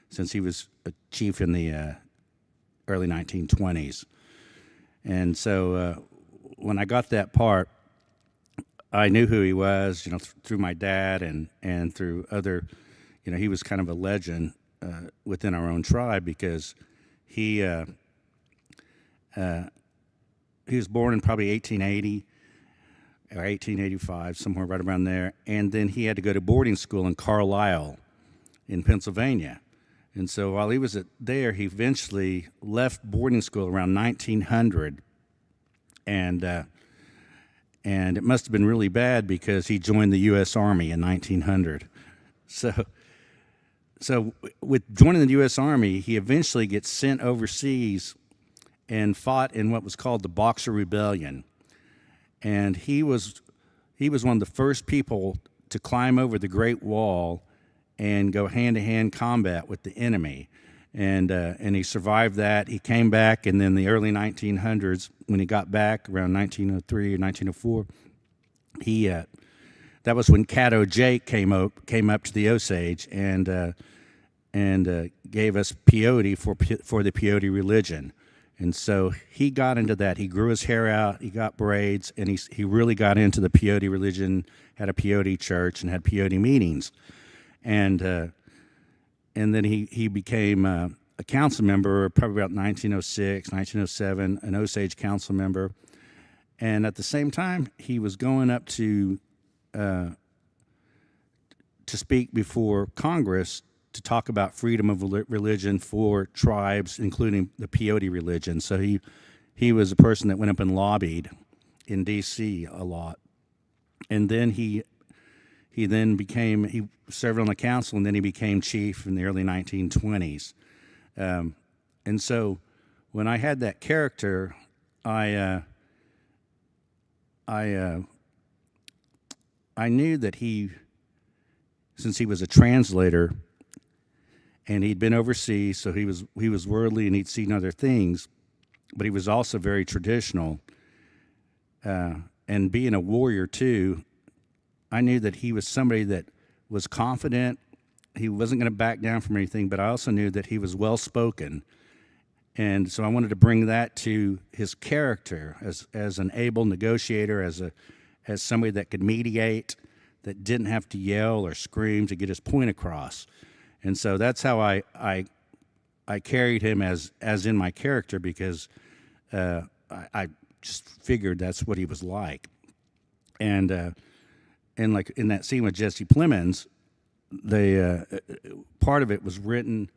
since he was a chief in the early 1920s. And so when I got that part, I knew who he was, through my dad and through other, he was kind of a legend within our own tribe, because he was born in probably 1880 or 1885, somewhere right around there, and then he had to go to boarding school in Carlisle in Pennsylvania. And so while he was there, he eventually left boarding school around 1900, and it must have been really bad, because he joined the U.S. Army in 1900. So with joining the U.S. Army, he eventually gets sent overseas and fought in what was called the Boxer Rebellion. And he was one of the first people to climb over the Great Wall and go hand-to-hand combat with the enemy. And he survived that. He came back, and then the early 1900s, when he got back around 1903 or 1904, that was when Caddo Jake came up to the Osage and gave us peyote for the peyote religion. And so he got into that. He grew his hair out, he got braids, and he really got into the peyote religion, had a peyote church, and had peyote meetings. and then he became a council member probably about 1906, 1907, an Osage council member, and at the same time he was going up to speak before Congress to talk about freedom of religion for tribes, including the peyote religion. So he was a person that went up and lobbied in D.C. a lot, and then he served on the council, and then he became chief in the early 1920s. And so when I had that character, I knew that since he was a translator and he'd been overseas, so he was worldly and he'd seen other things, but he was also very traditional. And being a warrior too, I knew that he was somebody that was confident. He wasn't going to back down from anything, but I also knew that he was well-spoken. And so I wanted to bring that to his character as an able negotiator, as somebody that could mediate, that didn't have to yell or scream to get his point across. And so that's how I carried him as in my character, because I just figured that's what he was like. And like in that scene with Jesse Plemons, part of it was written,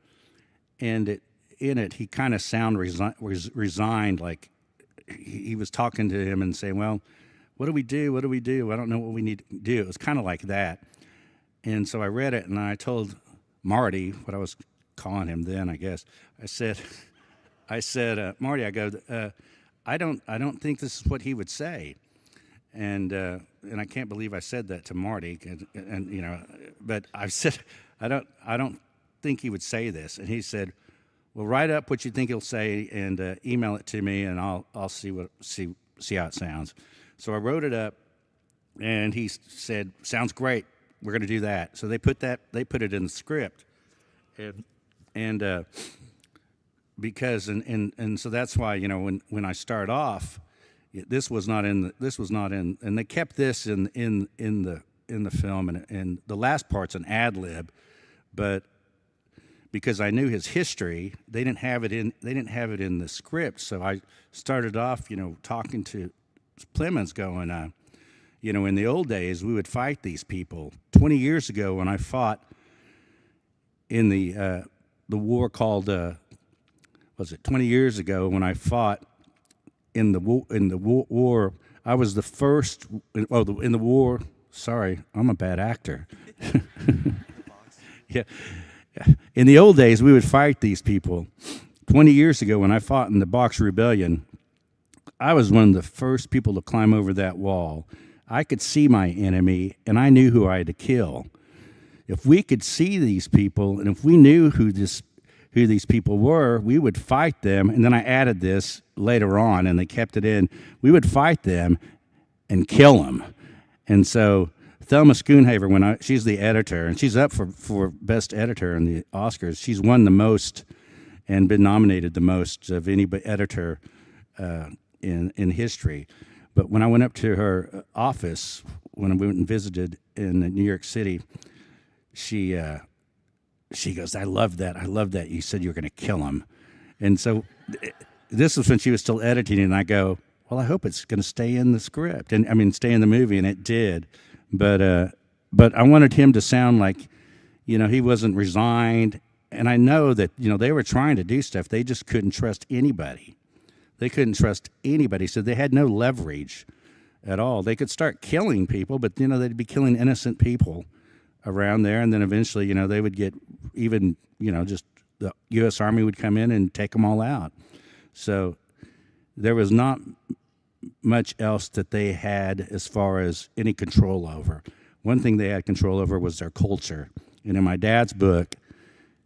and in it he kind of sounded resigned, like he was talking to him and saying, well, what do we do? What do we do? I don't know what we need to do. It was kind of like that. And so I read it, and I told Marty, what I was calling him then, I guess, I said, Marty, I go, I don't think this is what he would say. And I can't believe I said that to Marty, and you know, but I said, I don't think he would say this. And he said, well, write up what you think he'll say and email it to me, and I'll see how it sounds. So I wrote it up, and he said, sounds great, we're going to do that. So they put it in the script, and because so that's why, you know, when I start off, this was not in, and they kept this in the film, and the last part's an ad lib, but because I knew his history, they didn't have it in the script. So I started off, you know, talking to Plemons, going, you know, in the old days we would fight these people. 20 years ago, when I fought in the war called, was it 20 years ago when I fought in the war, I was the first. In the war. Sorry, I'm a bad actor. Yeah. In the old days, we would fight these people. 20 years ago, when I fought in the Boxer Rebellion, I was one of the first people to climb over that wall. I could see my enemy, and I knew who I had to kill. If we could see these people, and if we knew who these people were, we would fight them. And then I added this later on, and they kept it in. We would fight them and kill them. And so Thelma Schoonhaver, she's the editor, and she's up for Best Editor in the Oscars. She's won the most and been nominated the most of any editor in history. But when I went up to her office, when I went and visited in New York City, she goes, I love that. You said you were going to kill him. And so this was when she was still editing, and I go, well, I hope it's going to stay in the script, and I mean, stay in the movie, and it did. But I wanted him to sound like, you know, he wasn't resigned. And I know that, you know, they were trying to do stuff. They just couldn't trust anybody. So they had no leverage at all. They could start killing people, but, you know, they'd be killing innocent people around there. And then eventually, you know, they would get even, you know, just the U.S. Army would come in and take them all out. So there was not much else that they had as far as any control over. One thing they had control over was their culture. And in my dad's book,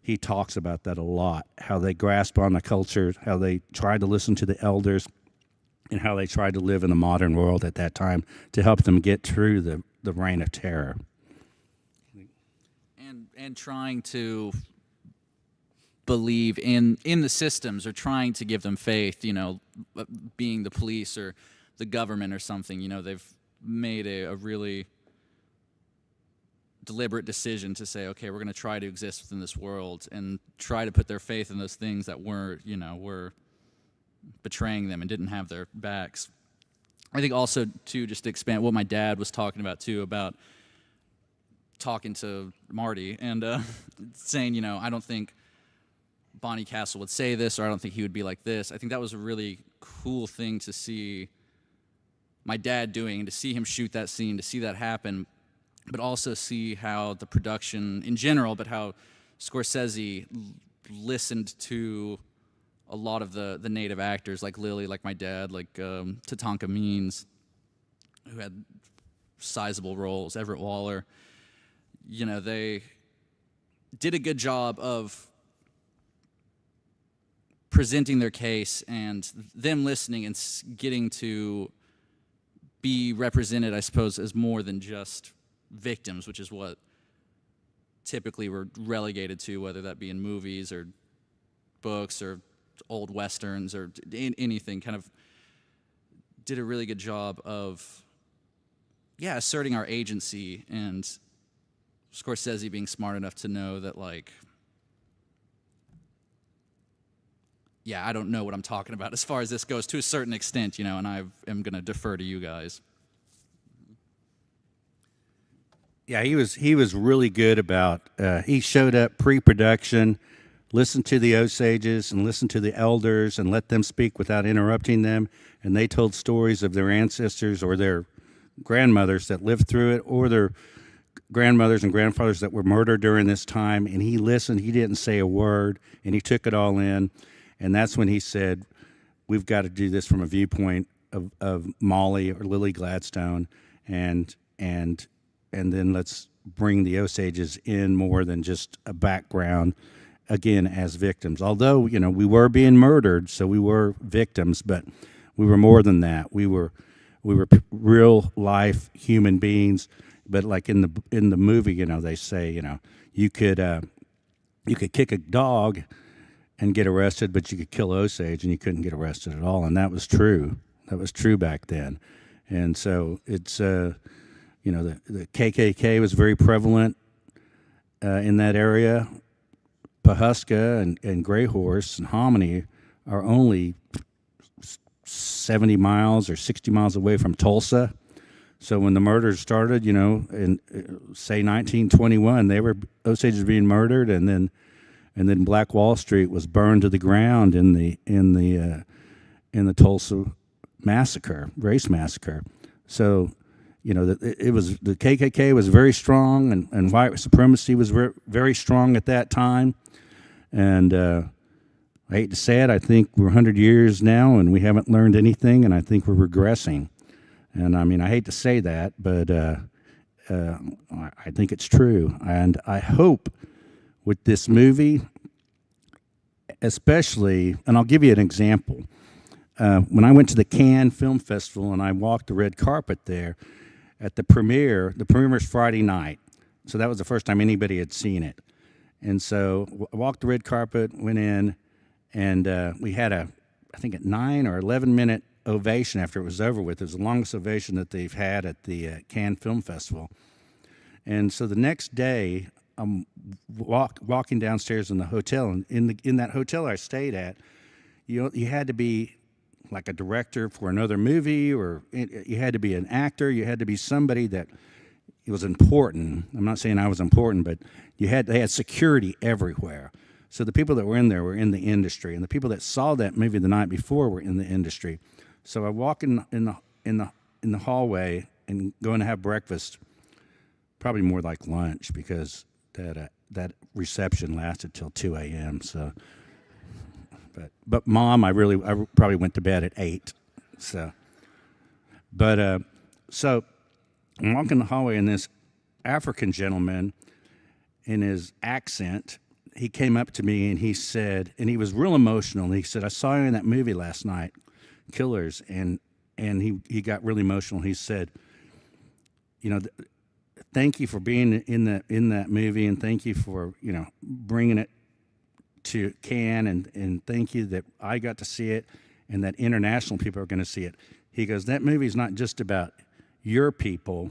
he talks about that a lot, how they grasped on the culture, how they tried to listen to the elders, and how they tried to live in the modern world at that time to help them get through the reign of terror. And trying to believe in the systems, or trying to give them faith, you know, being the police or the government or something. You know, they've made a really deliberate decision to say, okay, we're going to try to exist within this world and try to put their faith in those things that were betraying them and didn't have their backs. I think also, too, just to expand what my dad was talking about, too, about talking to Marty and saying, I don't think Bonnie Castle would say this, or I don't think he would be like this. I think that was a really cool thing to see my dad doing, and to see him shoot that scene, to see that happen, but also see how the production in general, but how Scorsese listened to a lot of the native actors, like Lily, like my dad, like Tatanka Means, who had sizable roles, Everett Waller. They did a good job of presenting their case and them listening and getting to be represented, I suppose, as more than just victims, which is what typically we're relegated to, whether that be in movies or books or old westerns or anything. Kind of did a really good job of asserting our agency, and Scorsese being smart enough to know that, like, I don't know what I'm talking about as far as this goes to a certain extent, and I am going to defer to you guys. Yeah, he was really good about. He showed up pre-production, listened to the Osages and listened to the elders and let them speak without interrupting them, and they told stories of their ancestors or their grandmothers that lived through it, or their grandmothers and grandfathers that were murdered during this time. And he listened. He didn't say a word, and he took it all in. And that's when he said, "We've got to do this from a viewpoint of Molly or Lily Gladstone, and then let's bring the Osages in more than just a background, again, as victims. Although, we were being murdered, so we were victims, but we were more than that. We were real life human beings. But like in the movie, they say, you could kick a dog and get arrested, but you could kill Osage and you couldn't get arrested at all. And that was true. That was true back then. And so it's the KKK was very prevalent in that area. Pawhuska and Gray Horse and Hominy are only 70 miles or 60 miles away from Tulsa. So when the murders started, in say 1921, Osages were being murdered, and then Black Wall Street was burned to the ground in the Tulsa massacre, race massacre. So, it was, the KKK was very strong, and white supremacy was very strong at that time. And I hate to say it, I think we're 100 years now, and we haven't learned anything, and I think we're regressing. And I mean, I hate to say that, but I think it's true. And I hope with this movie, especially, and I'll give you an example. When I went to the Cannes Film Festival and I walked the red carpet there at the premiere was Friday night. So that was the first time anybody had seen it. And so I walked the red carpet, went in, and we had I think, 9 or 11 minute ovation after it was over with. It was the longest ovation that they've had at the Cannes Film Festival. And so the next day, I'm walking downstairs in the hotel, and in that hotel I stayed at, you had to be like a director for another movie, or you had to be an actor. You had to be somebody that it was important. I'm not saying I was important, but they had security everywhere. So the people that were in there were in the industry, and the people that saw that movie the night before were in the industry. So I walk in the hallway and going to have breakfast, probably more like lunch, because that reception lasted till 2 a.m. So, but Mom, I probably went to bed at 8. So, so I'm walking the hallway, and this African gentleman, in his accent, he came up to me and he said, and he was real emotional. And he said, "I saw you in that movie last night, Killers," and he got really emotional. He said, "Thank you for being in that movie, and thank you for bringing it to Cannes, and thank you that I got to see it, and that international people are going to see it." He goes, "That movie's not just about your people.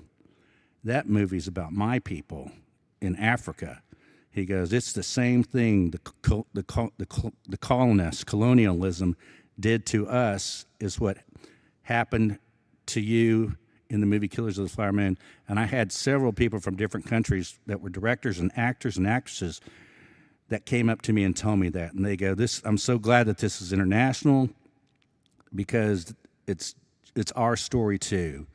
That movie's about my people." in Africa. He goes, it's the same thing the colonists, colonialism did to us is what happened to you in the movie Killers of the Flower Moon. And I had several people from different countries that were directors and actors and actresses that came up to me and told me that. And they go, I'm so glad that this is international because it's our story too.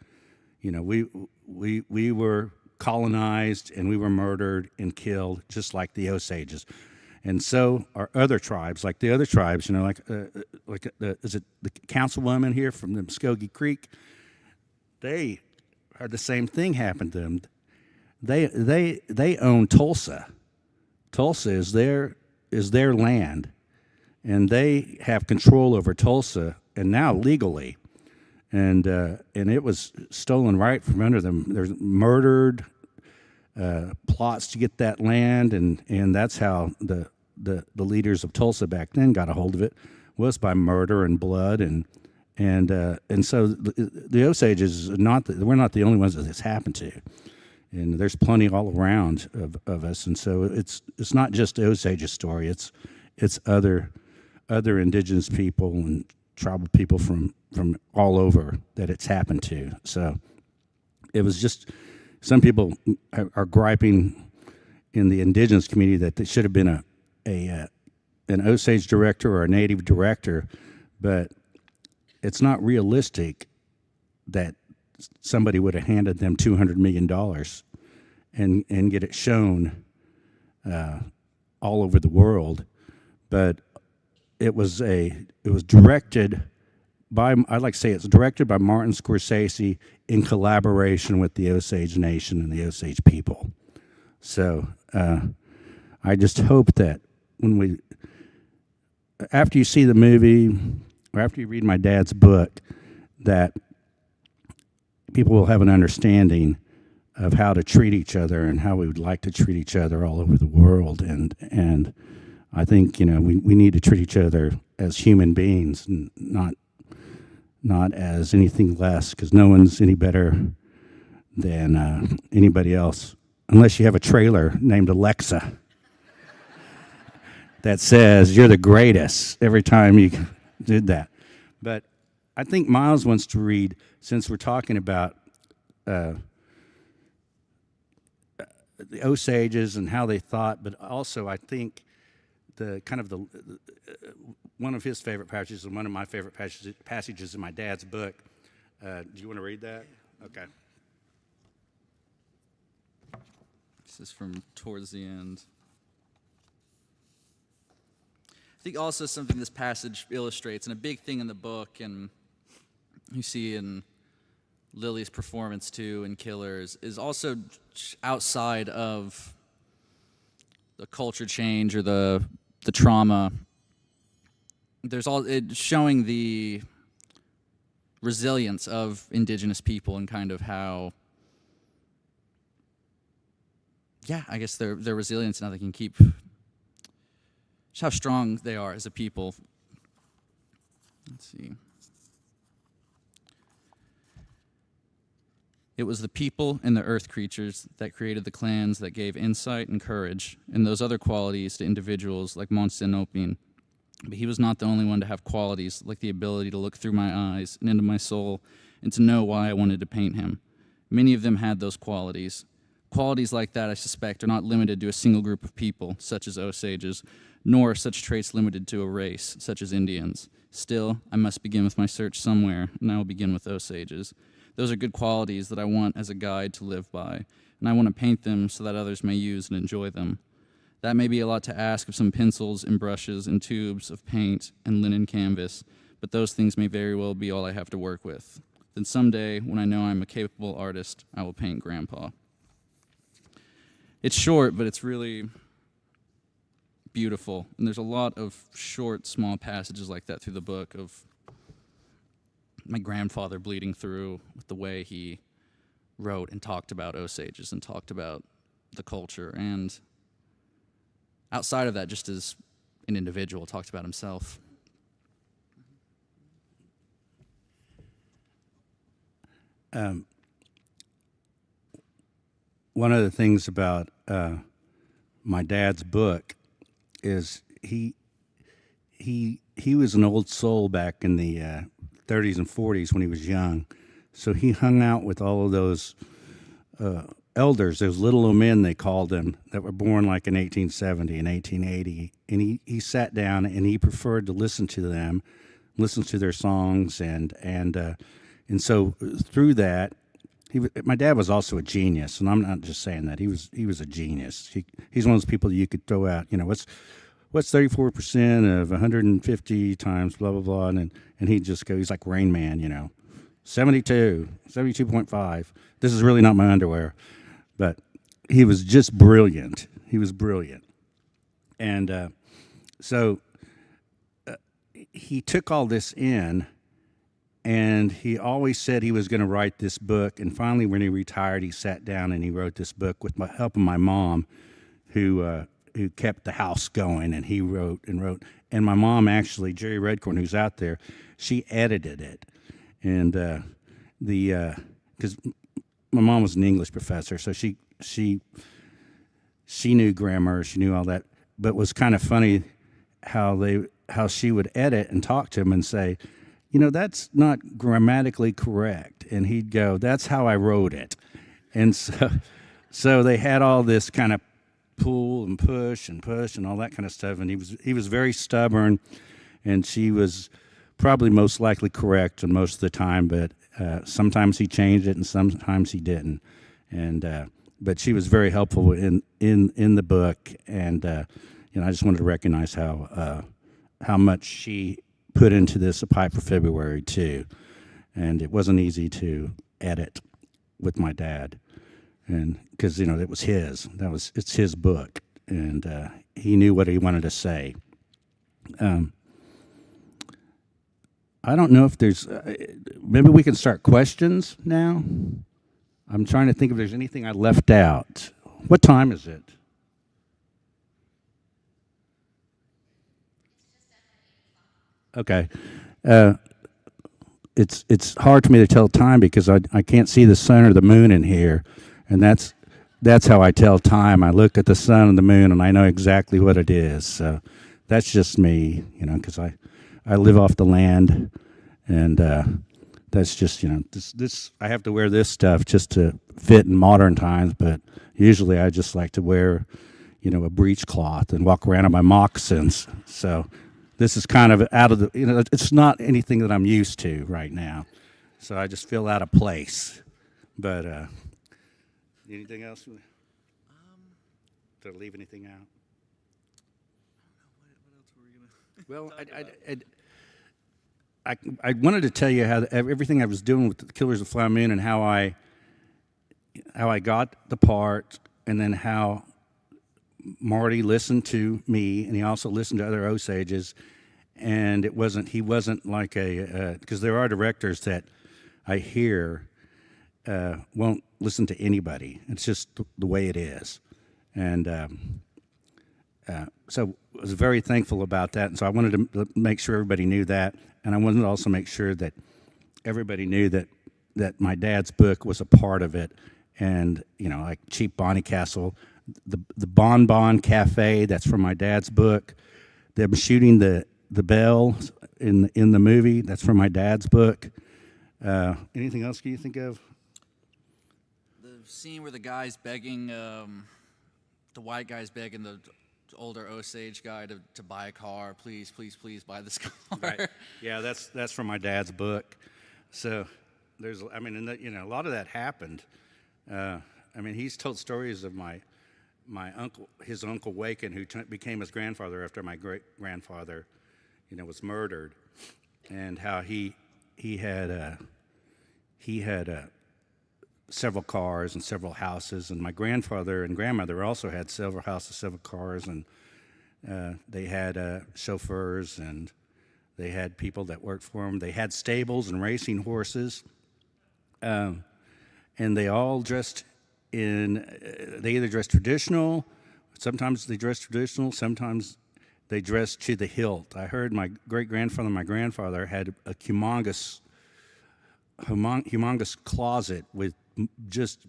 You know, we were colonized and we were murdered and killed just like the Osages. And so are other tribes, like the other tribes, you know, is it the councilwoman here from the Muskogee Creek? They had the same thing happen to them. They own Tulsa. Tulsa is their land, and they have control over Tulsa, and now legally. And it was stolen right from under them. There's murdered, plots to get that land, and that's how the leaders of Tulsa back then got a hold of it, was by murder and blood, and so the Osages we're not the only ones that this happened to, and there's plenty all around of us, and so it's not just the Osages story. It's other indigenous people and tribal people from all over that it's happened to. So it was just, some people are griping in the indigenous community that there should have been an Osage director or a Native director, but it's not realistic that somebody would have handed them $200 million and get it shown all over the world. But it was directed by, I'd like to say it's directed by Martin Scorsese in collaboration with the Osage Nation and the Osage people. So I just hope that after you see the movie or after you read my dad's book, that people will have an understanding of how to treat each other and how we would like to treat each other all over the world. And I think, you know, we need to treat each other as human beings, and not as anything less, because no one's any better than anybody else, unless you have a trailer named Alexa that says you're the greatest every time you did that. But I think Miles wants to read, since we're talking about the Osages and how they thought, but also I think one of his favorite passages and one of my favorite passages in my dad's book. Do you want to read that? Okay. This is from towards the end. I think also something this passage illustrates, and a big thing in the book, and you see in Lily's performance too in Killers, is also outside of the culture change or the trauma. There's showing the resilience of indigenous people and kind of how, I guess their resilience and how they can keep, just how strong they are as a people. Let's see. It was the people and the earth creatures that created the clans that gave insight and courage and those other qualities to individuals like Monsenopin. But he was not the only one to have qualities like the ability to look through my eyes and into my soul and to know why I wanted to paint him. Many of them had those qualities. Qualities like that, I suspect, are not limited to a single group of people, such as Osages, nor are such traits limited to a race, such as Indians. Still, I must begin with my search somewhere, and I will begin with Osages. Those are good qualities that I want as a guide to live by, and I want to paint them so that others may use and enjoy them. That may be a lot to ask of some pencils and brushes and tubes of paint and linen canvas, but those things may very well be all I have to work with. Then someday, when I know I'm a capable artist, I will paint Grandpa. It's short, but it's really beautiful, and there's a lot of short, small passages like that through the book of my grandfather bleeding through with the way he wrote and talked about Osages and talked about the culture, and outside of that, just as an individual, talked about himself. one of the things about my dad's book is he was an old soul back in the 30s and 40s when he was young. So he hung out with all of those elders, those little old men they called them, that were born like in 1870 and 1880. And he sat down and he preferred to listen to them, listen to their songs, and so through that, my dad was also a genius, and I'm not just saying that. He was a genius. He's one of those people you could throw out. What's 34% of 150 times blah blah blah, and he'd just go. He's like Rain Man, 72.5. This is really not my underwear, but he was just brilliant. He was brilliant, and so he took all this in. And he always said he was going to write this book. And finally, when he retired, he sat down and he wrote this book with the help of my mom, who kept the house going. And he wrote and wrote. And my mom, actually, Jerry Redcorn, who's out there, she edited it. And because my mom was an English professor, so she knew grammar, she knew all that. But it was kind of funny how she would edit and talk to him and say, that's not grammatically correct. And he'd go, that's how I wrote it. And so they had all this kind of pull and push and all that kind of stuff. And he was very stubborn, and she was probably most likely correct most of the time, but sometimes he changed it and sometimes he didn't. And but she was very helpful in the book. And I just wanted to recognize how much she put into this A Pipe for February too, and it wasn't easy to edit with my dad, and because it was it's his book, and he knew what he wanted to say. I don't know if there's maybe we can start questions now. I'm trying to think if there's anything I left out. What time is it? Okay. It's hard for me to tell time because I can't see the sun or the moon in here, and that's how I tell time. I look at the sun and the moon, and I know exactly what it is. So that's just me, because I live off the land, and that's just this. I have to wear this stuff just to fit in modern times, but usually I just like to wear a breechcloth and walk around in my moccasins. So. This is kind of out of the, it's not anything that I'm used to right now. So I just feel out of place. But anything else? Did I leave anything out? What else were we going to? I wanted to tell you how everything I was doing with the Killers of Flower Moon and how I got the part, and then how Marty listened to me, and he also listened to other Osages, and he wasn't like because there are directors that I hear won't listen to anybody. It's just the way it is, and so I was very thankful about that, and so I wanted to make sure everybody knew that, and I wanted to also make sure that everybody knew that my dad's book was a part of it, and like Cheap Bonnycastle. The Bon Bon Cafe, that's from my dad's book. Them shooting the bell in the movie, that's from my dad's book. Anything else can you think of? The scene where the guy's begging, the white guy's begging the older Osage guy to buy a car. Please, please, please buy this car. Right. Yeah, that's from my dad's book. So there's, a lot of that happened. He's told stories of my uncle, his Uncle Waken, who became his grandfather after my great grandfather, was murdered, and how he had several cars and several houses, and my grandfather and grandmother also had several houses, several cars, and they had chauffeurs, and they had people that worked for them. They had stables and racing horses, and they all dressed they either dressed traditional, sometimes they dressed traditional, sometimes they dressed to the hilt. I heard my great-grandfather and my grandfather had a humongous closet with just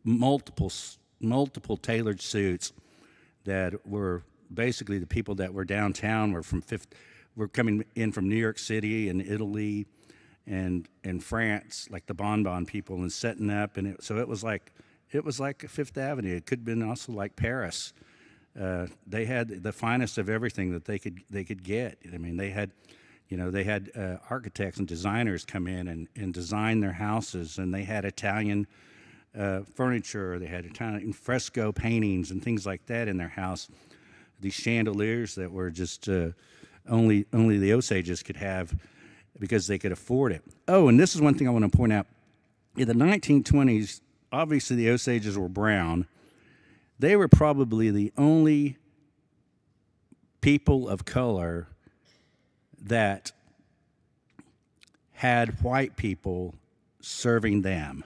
multiple tailored suits that were basically the people that were downtown were coming in from New York City and Italy and France, like the Bonbon people, and setting up, and so it was like Fifth Avenue. It could have been also like Paris. They had the finest of everything that they could get. I mean, they had architects and designers come in and design their houses, and they had Italian furniture. They had Italian fresco paintings and things like that in their house. These chandeliers that were just only the Osages could have because they could afford it. Oh, and this is one thing I want to point out. In the 1920s, obviously the Osages were brown. They were probably the only people of color that had white people serving them.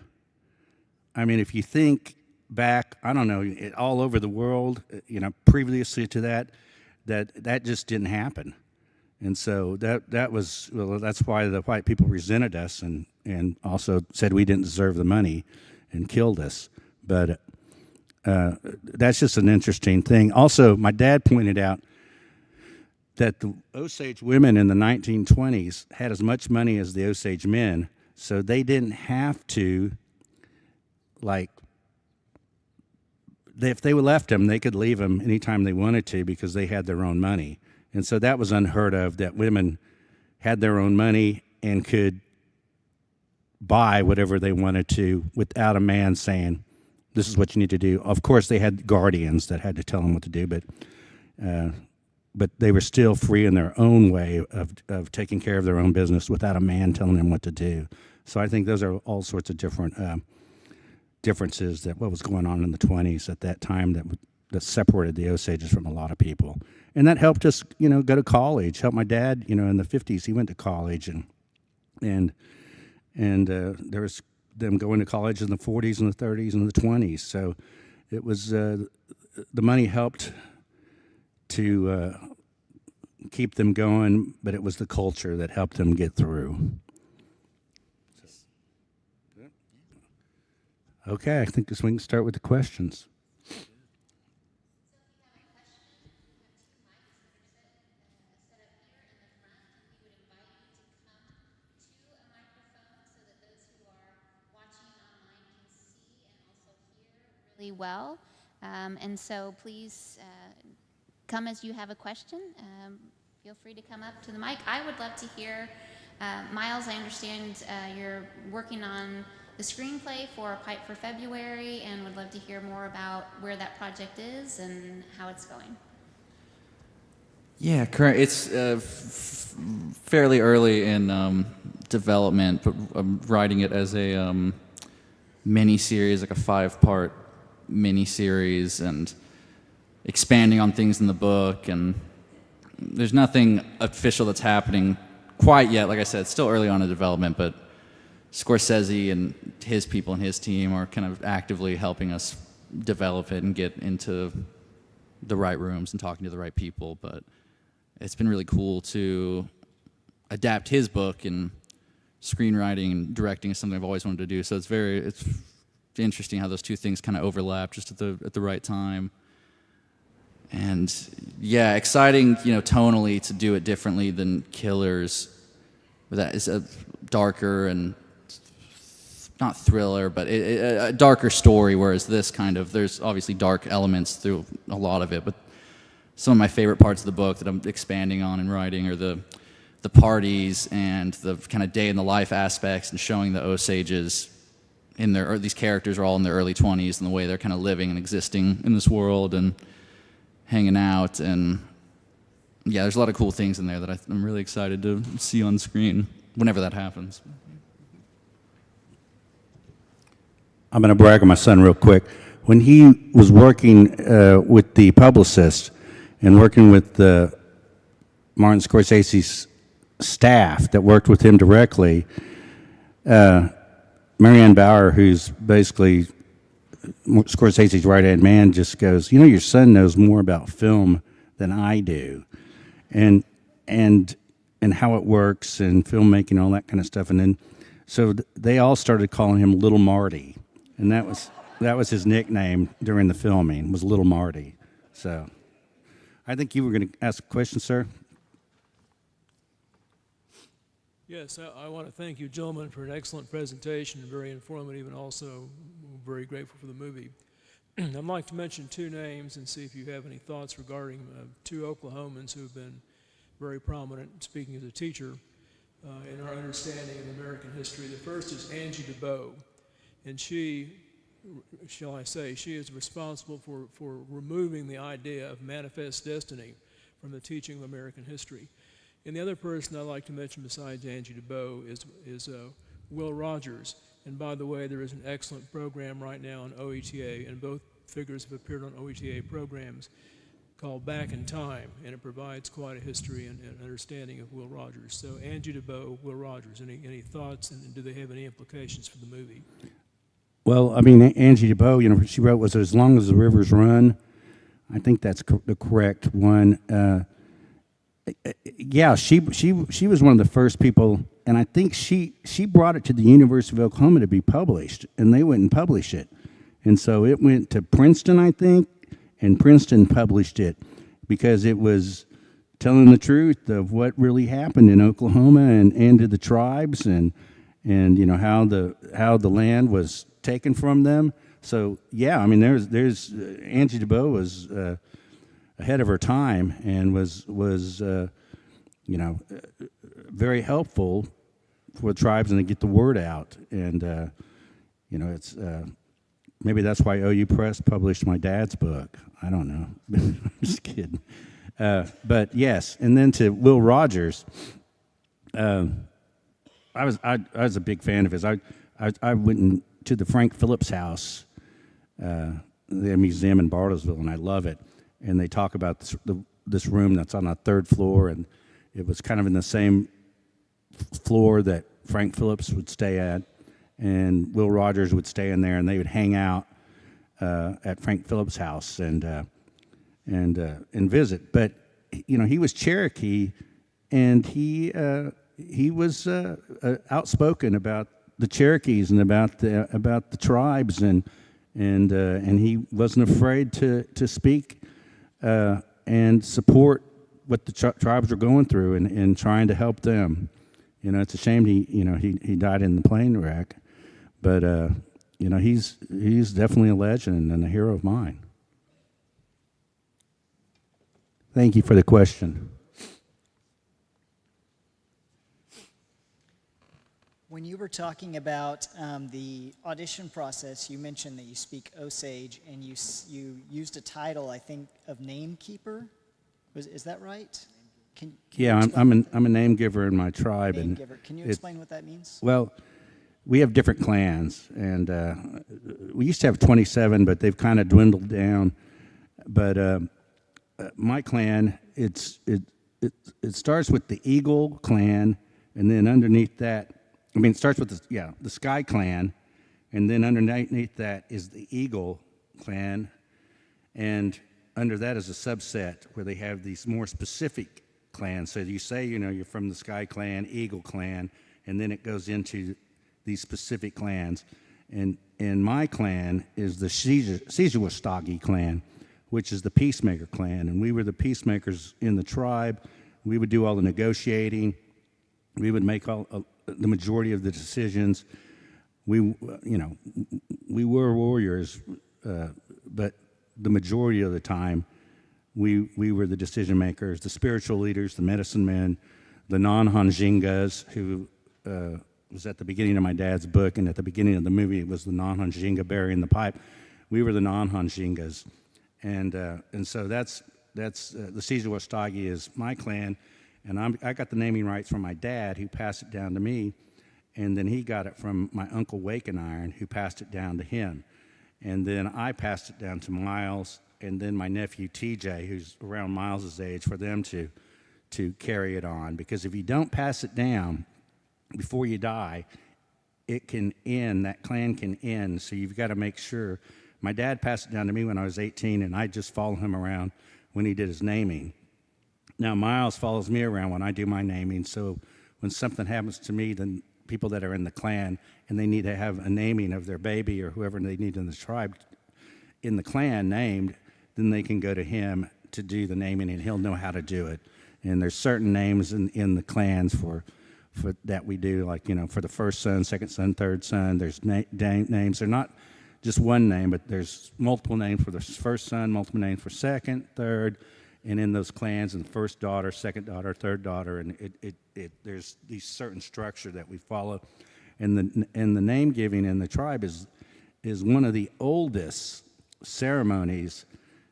I mean, if you think back, I don't know, all over the world, previously to that just didn't happen. And so that's why the white people resented us and also said we didn't deserve the money and killed us. But that's just an interesting thing. Also, my dad pointed out that the Osage women in the 1920s had as much money as the Osage men, so they didn't have to, if they left them, they could leave them anytime they wanted to because they had their own money. And so that was unheard of, that women had their own money and could buy whatever they wanted to without a man saying, this is what you need to do. Of course, they had guardians that had to tell them what to do, but they were still free in their own way of taking care of their own business without a man telling them what to do. So I think those are all sorts of different differences that what was going on in the 20s at that time that separated the Osages from a lot of people. And that helped us, go to college. Helped my dad, in the 50s, he went to college, and there was them going to college in the 40s and the 30s and the 20s. So it was the money helped to keep them going, but it was the culture that helped them get through. Okay, I think we can start with the questions. Well, and so please come as you have a question. Feel free to come up to the mic. I would love to hear, Miles, I understand you're working on the screenplay for Pipe for February, and would love to hear more about where that project is and how it's going. Yeah, it's fairly early in development, but I'm writing it as a mini-series, like a 5-part mini-series, and expanding on things in the book. And there's nothing official that's happening quite yet. Like I said, it's still early on in development, but Scorsese and his people and his team are kind of actively helping us develop it and get into the right rooms and talking to the right people. But it's been really cool to adapt his book, and screenwriting and directing is something I've always wanted to do. So it's interesting how those two things kind of overlap just at the right time. And yeah, exciting, tonally to do it differently than Killers. That is a darker and not thriller, but a darker story, whereas this there's obviously dark elements through a lot of it, but some of my favorite parts of the book that I'm expanding on and writing are the parties and the kind of day in the life aspects, and showing the Osages these characters are all in their early 20s, and the way they're kind of living and existing in this world and hanging out. And yeah, there's a lot of cool things in there that I'm really excited to see on screen whenever that happens. I'm going to brag on my son real quick. When he was working with the publicist and working with Martin Scorsese's staff that worked with him directly, Marianne Bauer, who's basically Scorsese's right-hand man, just goes, your son knows more about film than I do, and how it works and filmmaking, all that kind of stuff. And then so they all started calling him Little Marty, and that was that was his nickname during the filming, was Little Marty. So I think you were going to ask a question, sir. Yes, I want to thank you, gentlemen, for an excellent presentation, very informative, and also very grateful for the movie. I'd like to mention two names and see if you have any thoughts regarding two Oklahomans who have been very prominent, speaking as a teacher, in our understanding of American history. The first is Angie DeBow, and she, shall I say, she is responsible for removing the idea of manifest destiny from the teaching of American history. And the other person I'd like to mention besides Angie DeBow is Will Rogers. And by the way, there is an excellent program right now on OETA, and both figures have appeared on OETA programs called Back in Time, and it provides quite a history and understanding of Will Rogers. So Angie DeBow, Will Rogers, any thoughts, and do they have any implications for the movie? Well, I mean, Angie DeBow, you know, she wrote was As Long as the Rivers Run. I think that's the correct one. Yeah, she was one of the first people, and I think she brought it to the University of Oklahoma to be published, and they wouldn't publish it. And so it went to Princeton, I think, and Princeton published it because it was telling the truth of what really happened in Oklahoma and to the tribes and you know how the land was taken from them. So yeah, I mean there's Angie DeBow was ahead of her time and was you know very helpful for the tribes and to get the word out. And you know it's maybe that's why OU Press published my dad's book. I don't know. I'm just kidding. But yes, and then to Will Rogers, I was a big fan of his. I went to the Frank Phillips House, the museum in Bartlesville, and I love it. And they talk about this room that's on the third floor, and it was kind of in the same floor that Frank Phillips would stay at, and Will Rogers would stay in there, and they would hang out at Frank Phillips' house and visit. But you know, he was Cherokee, and he was outspoken about the Cherokees and about the tribes, and he wasn't afraid to speak and support what the tribes were going through and trying to help them. You know, it's a shame he died in the plane wreck, but you know, he's definitely a legend and a hero of mine. Thank you for the question. When you were talking about the audition process, you mentioned that you speak Osage, and you used a title, I think, of name keeper. Is that right? Yeah, I'm a name giver in my tribe. Name giver. Can you explain what that means? Well, we have different clans, and we used to have 27, but they've kind of dwindled down. But my clan, it starts with the Eagle clan, and then underneath that, I mean, it starts with the Sky clan, and then underneath that is the Eagle clan, and under that is a subset where they have these more specific clans. So you say, you know, you're from the Sky clan, Eagle clan, and then it goes into these specific clans. And my clan is the Sijuwastagi clan, which is the peacemaker clan, and we were the peacemakers in the tribe. We would do all the negotiating. We would make the majority of the decisions. We were warriors, but the majority of the time, we were the decision makers, the spiritual leaders, the medicine men, the non-Hanjingas, who was at the beginning of my dad's book, and at the beginning of the movie, it was the non-Hanjinga burying the pipe. We were the non-Hanjingas, and so that's the Sijuwastagi is my clan. And I got the naming rights from my dad, who passed it down to me, and then he got it from my uncle Wake and Iron, who passed it down to him. And then I passed it down to Miles, and then my nephew TJ, who's around Miles's age, for them to carry it on. Because if you don't pass it down before you die, it can end, that clan can end, so you've got to make sure. My dad passed it down to me when I was 18, and I just followed him around when he did his naming. Now, Miles follows me around when I do my naming, so when something happens to me, then people that are in the clan, and they need to have a naming of their baby or whoever they need in the tribe in the clan named, then they can go to him to do the naming, and he'll know how to do it. And there's certain names in the clans for that we do, like, for the first son, second son, third son. There's names. They're not just one name, but there's multiple names for the first son, multiple names for second, third, and in those clans, and first daughter, second daughter, third daughter, and there's these certain structure that we follow. And the name giving in the tribe is one of the oldest ceremonies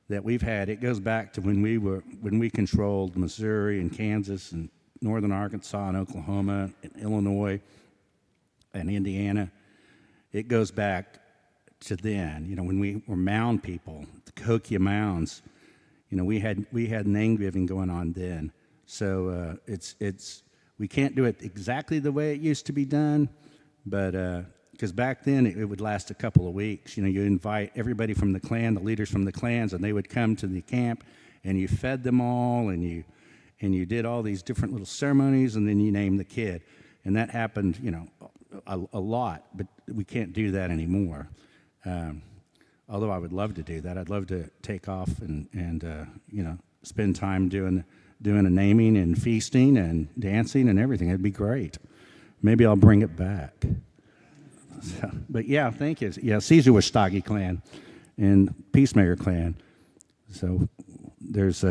that we've had. It goes back to when we controlled Missouri and Kansas and northern Arkansas and Oklahoma and Illinois and Indiana. It goes back to then, when we were mound people, the Cahokia Mounds. We had name giving going on then. So we can't do it exactly the way it used to be done, but because back then it would last a couple of weeks. You invite everybody from the clan, the leaders from the clans, and they would come to the camp, and you fed them all, and you did all these different little ceremonies, and then you named the kid. And that happened, a lot, but we can't do that anymore. Although I would love to do that. I'd love to take off and spend time doing a naming and feasting and dancing and everything. It'd be great. Maybe I'll bring it back. So, but yeah, thank you. Yeah, Caesar was Stagi clan and Peacemaker clan. So there's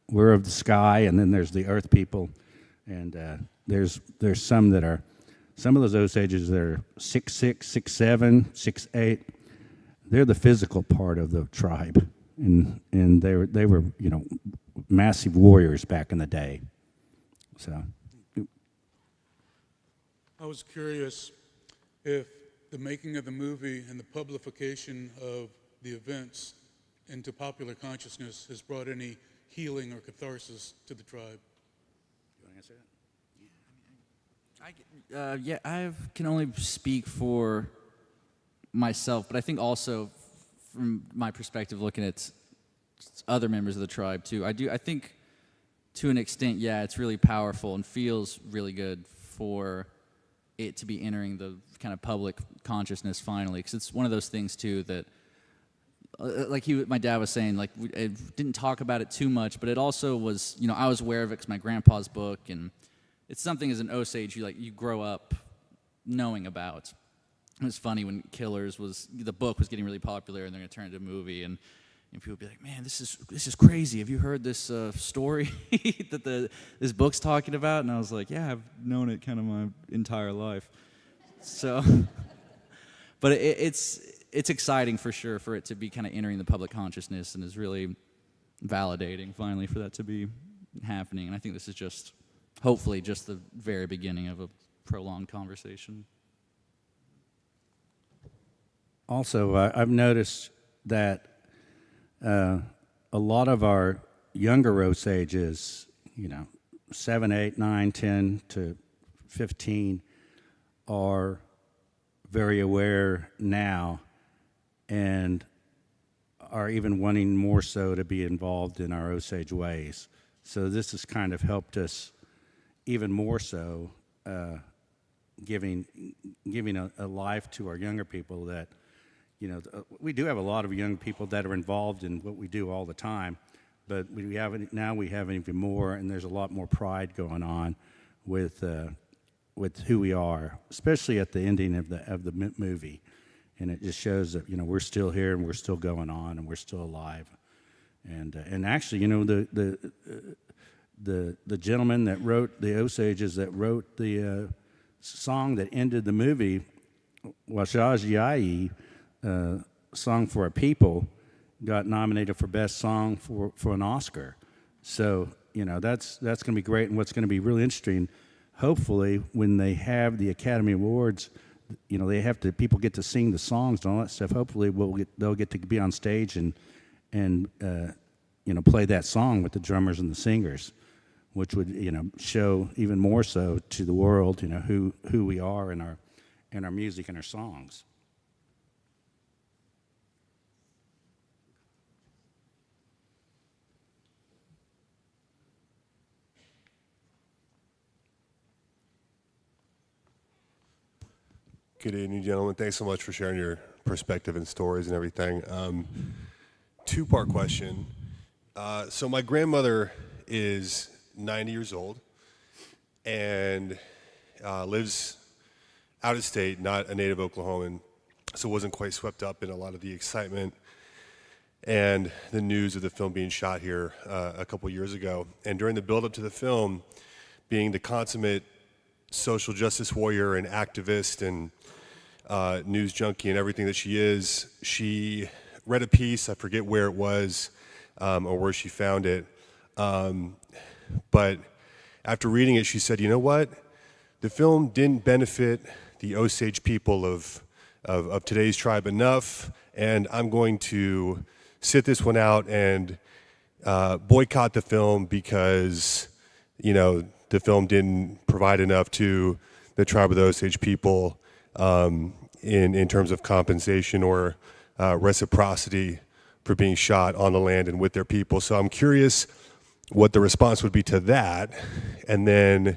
we're of the sky, and then there's the earth people, and there's some of those Osages that are 6'6", 6'7", 6'8". They're the physical part of the tribe, and they were massive warriors back in the day. So I was curious if the making of the movie and the publication of the events into popular consciousness has brought any healing or catharsis to the tribe. You want to answer that? Yeah, I can only speak for myself, but I think also from my perspective, looking at other members of the tribe too, I think to an extent, yeah, it's really powerful and feels really good for it to be entering the kind of public consciousness finally, because it's one of those things too that, like my dad was saying, like we didn't talk about it too much, but it also was, I was aware of it because my grandpa's book, and it's something as an Osage you grow up knowing about. It was funny when Killers the book was getting really popular, and they're going to turn it into a movie, and people would be like, "Man, this is crazy. Have you heard this story that this book's talking about?" And I was like, "Yeah, I've known it kind of my entire life." So, but it's exciting for sure for it to be kind of entering the public consciousness, and is really validating finally for that to be happening. And I think this is just hopefully just the very beginning of a prolonged conversation. Also, I've noticed that a lot of our younger Osages, 7, 8, 9, 10 to 15, are very aware now and are even wanting more so to be involved in our Osage ways. So this has kind of helped us even more so, giving a life to our younger people that, we do have a lot of young people that are involved in what we do all the time, but we have even more, and there's a lot more pride going on with who we are, especially at the ending of the movie, and it just shows that we're still here and we're still going on and we're still alive, and actually the gentleman that wrote the Osages that wrote the song that ended the movie, Washajiai, Song for a People, got nominated for Best Song for an Oscar. So, that's going to be great. And what's going to be really interesting, hopefully, when they have the Academy Awards, people get to sing the songs and all that stuff. Hopefully, they'll get to be on stage and play that song with the drummers and the singers, which would, show even more so to the world, who we are in our music and our songs. Good evening, gentlemen. Thanks so much for sharing your perspective and stories and everything. Two-part question. So my grandmother is 90 years old and lives out of state, not a native Oklahoman, so wasn't quite swept up in a lot of the excitement and the news of the film being shot here a couple years ago. And during the build-up to the film, being the consummate social justice warrior and activist and news junkie and everything that she is, she read a piece, I forget where it was or where she found it, but after reading it, she said, you know what? The film didn't benefit the Osage people of today's tribe enough, and I'm going to sit this one out and boycott the film because, you know, the film didn't provide enough to the tribe of the Osage people in terms of compensation or reciprocity for being shot on the land and with their people. So I'm curious what the response would be to that. And then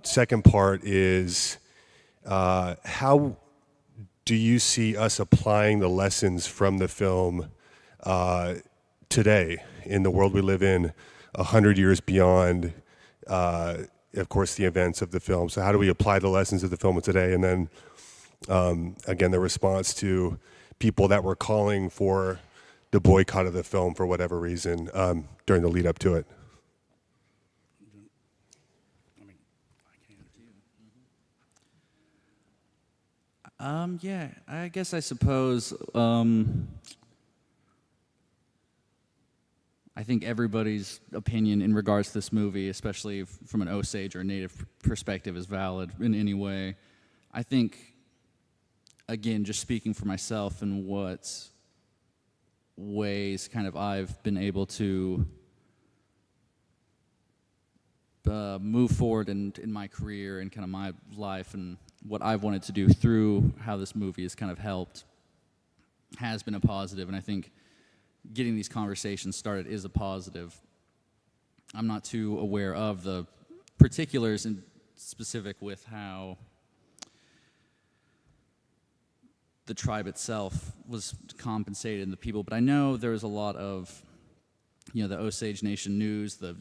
second part is how do you see us applying the lessons from the film today in the world we live in 100 years beyond, of course, the events of the film? So how do we apply the lessons of the film today? And then, again, the response to people that were calling for the boycott of the film for whatever reason during the lead up to it. Yeah, I guess I suppose I think everybody's opinion in regards to this movie, especially from an Osage or a Native perspective, is valid in any way. I think, again, just speaking for myself and what ways kind of I've been able to move forward in my career and kind of my life and what I've wanted to do through how this movie has kind of helped has been a positive, and I think getting these conversations started is a positive. I'm not too aware of the particulars in specific with how the tribe itself was compensated and the people, but I know there was a lot of, you know, the Osage Nation News, the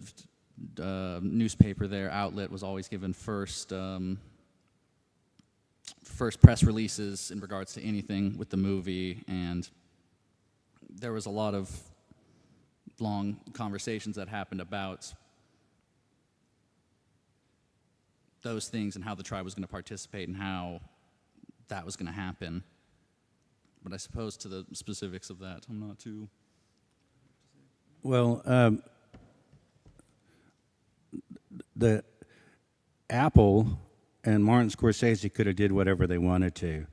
newspaper there, outlet, was always given first press releases in regards to anything with the movie, and there was a lot of long conversations that happened about those things and how the tribe was going to participate and how that was going to happen. But I suppose to the specifics of that, I'm not too... Well, the Apple and Martin Scorsese could have did whatever they wanted to.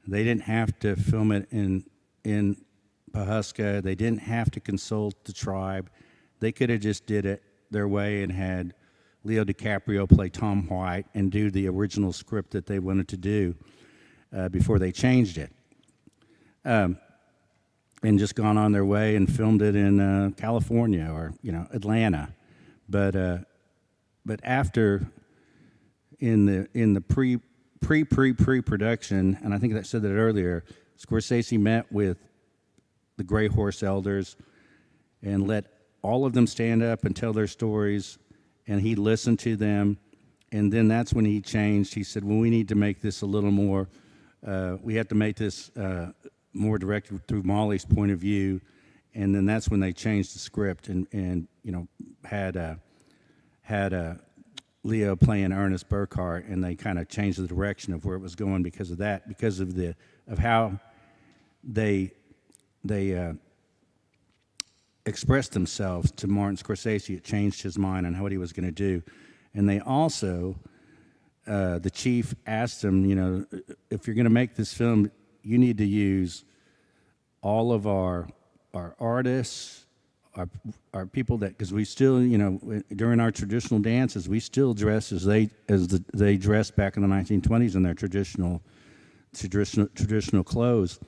They didn't have to film it in Pawhuska. They didn't have to consult the tribe. They could have just did it their way and had Leo DiCaprio play Tom White and do the original script that they wanted to do before they changed it. And just gone on their way and filmed it in California or, you know, Atlanta. But after in the pre-production, and I think I said that earlier, Scorsese met with the Gray Horse elders and let all of them stand up and tell their stories, and he listened to them, and then that's when he changed. He said, well, we need to make this a little more, we have to make this more directed through Molly's point of view, and then that's when they changed the script and you know, had Leo playing Ernest Burkhart, and they kind of changed the direction of where it was going because of that, because of how they expressed themselves to Martin Scorsese. It changed his mind on what he was going to do, and they also, the chief asked him, you know, if you're going to make this film, you need to use all of our artists, our people that, because we still, you know, during our traditional dances, we still dress as they dressed back in the 1920s in their traditional clothes.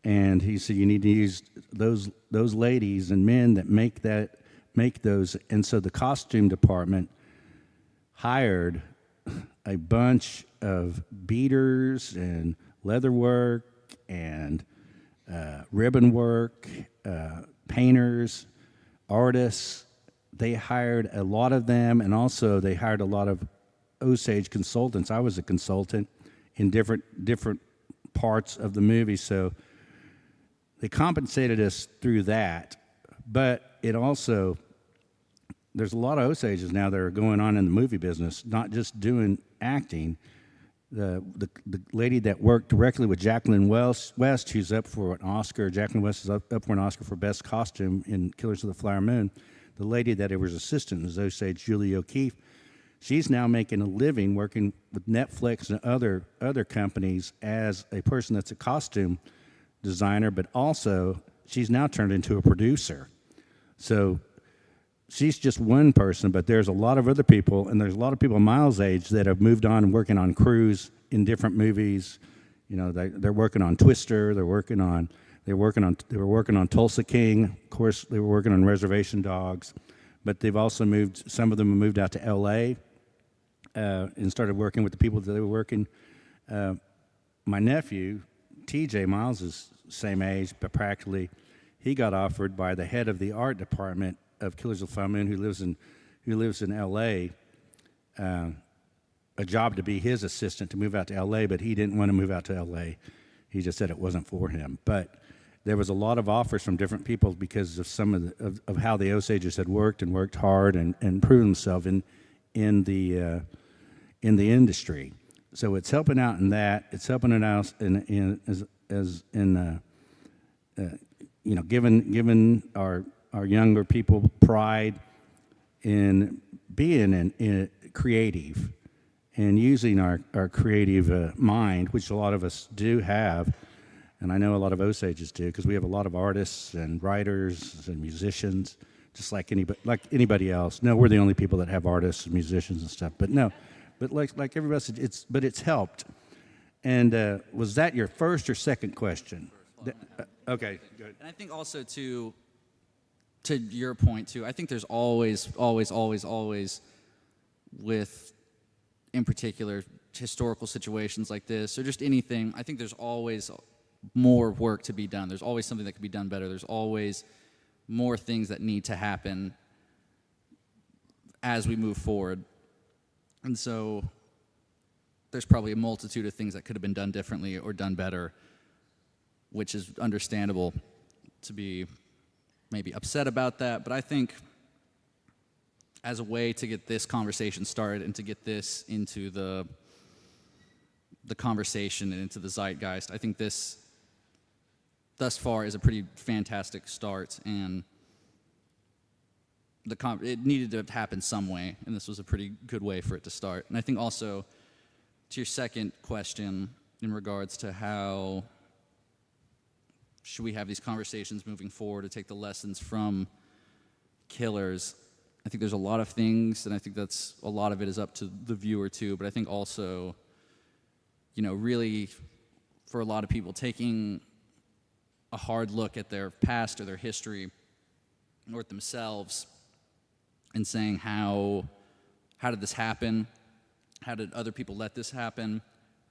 And he said you need to use those ladies and men that make those. And so the costume department hired a bunch of beaters and leather work and ribbon work, painters, artists. They hired a lot of them, and also they hired a lot of Osage consultants. I was a consultant in different parts of the movie, so they compensated us through that. But it also, there's a lot of Osages now that are going on in the movie business, not just doing acting. The lady that worked directly with Jacqueline West, who's up for an Oscar. Jacqueline West is up for an Oscar for Best Costume in Killers of the Flower Moon. The lady that was assistant was Osage Julie O'Keefe. She's now making a living working with Netflix and other companies as a person that's a costume designer, but also she's now turned into a producer. So she's just one person, but there's a lot of other people, and there's a lot of people Miles' age that have moved on and working on crews in different movies. You know, they're working on Twister. They were working on Tulsa King. Of course, they were working on Reservation Dogs, but they've also moved. Some of them have moved out to L.A. And started working with the people that they were working. My nephew, TJ, Miles is same age, but practically, he got offered by the head of the art department of Killers of the Flower Moon, who lives in L.A., a job to be his assistant to move out to L.A., but he didn't want to move out to L.A. He just said it wasn't for him. But there was a lot of offers from different people because of some of how the Osages had worked and worked hard and proven themselves in the industry. So it's helping out in that. It's helping it out giving our younger people pride in being in creative and using our creative mind, which a lot of us do have, and I know a lot of Osages do, because we have a lot of artists and writers and musicians, just like anybody else. No, we're the only people that have artists and musicians and stuff, but no. But like everybody else, it's helped. And was that your first or second question? Okay, good. And I think also to your point too, I think there's always with, in particular, historical situations like this or just anything, I think there's always more work to be done. There's always something that could be done better. There's always more things that need to happen as we move forward. And so there's probably a multitude of things that could have been done differently or done better, which is understandable to be maybe upset about that. But I think as a way to get this conversation started and to get this into the conversation and into the zeitgeist, I think this thus far is a pretty fantastic start, and it needed to happen some way, and this was a pretty good way for it to start. And I think also to your second question in regards to how should we have these conversations moving forward to take the lessons from Killers, I think there's a lot of things, and I think that's a lot of it is up to the viewer too, but I think also, really for a lot of people taking a hard look at their past or their history or at themselves and saying how did this happen? How did other people let this happen?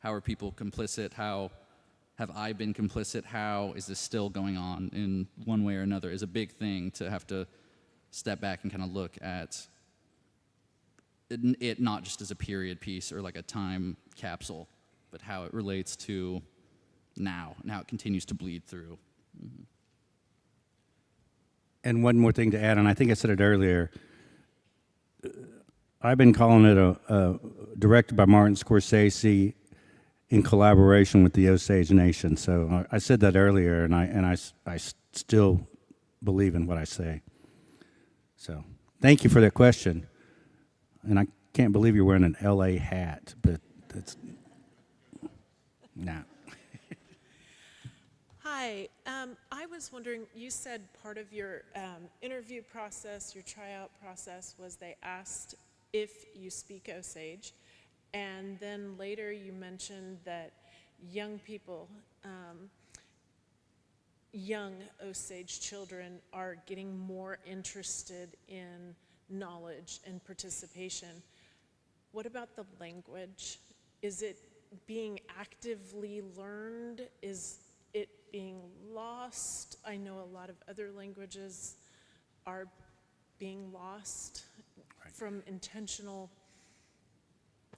How are people complicit? How have I been complicit? How is this still going on in one way or another is a big thing to have to step back and kind of look at it not just as a period piece or like a time capsule, but how it relates to now and how it continues to bleed through. Mm-hmm. And one more thing to add, and I think I said it earlier, I've been calling it directed by Martin Scorsese in collaboration with the Osage Nation. So I said that earlier, and I still believe in what I say. So thank you for that question. And I can't believe you're wearing an LA hat, but that's nah. Hi, I was wondering, you said part of your interview process, your tryout process, was they asked if you speak Osage, and then later you mentioned that young people, young Osage children are getting more interested in knowledge and participation. what about the language? Is it being actively learned? Is it being lost? I know a lot of other languages are being lost from intentional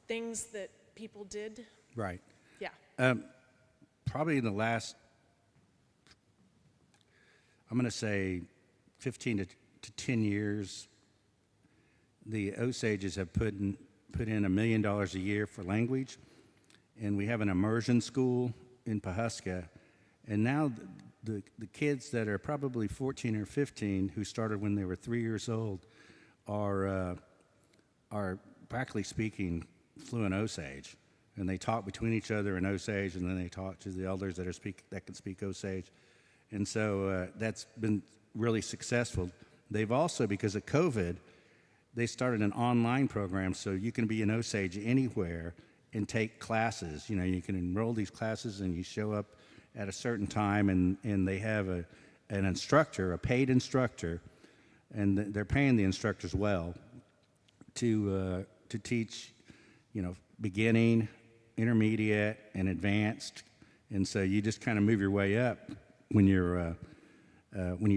things that people did. Right. Yeah. Probably in the last, I'm going to say 15 to 10 years, the Osages have put in $1 million a year for language, and we have an immersion school in Pahuska, and now the kids that are probably 14 or 15 who started when they were 3 years old are practically speaking fluent Osage, and they talk between each other in Osage, and then they talk to the elders that can speak Osage, and so that's been really successful. They've also, because of COVID, they started an online program so you can be an Osage anywhere and take classes. You know, you can enroll these classes and you show up at a certain time, and they have an instructor, a paid instructor, and they're paying the instructors well to teach, you know, beginning, intermediate, and advanced. And so you just kind of move your way up when you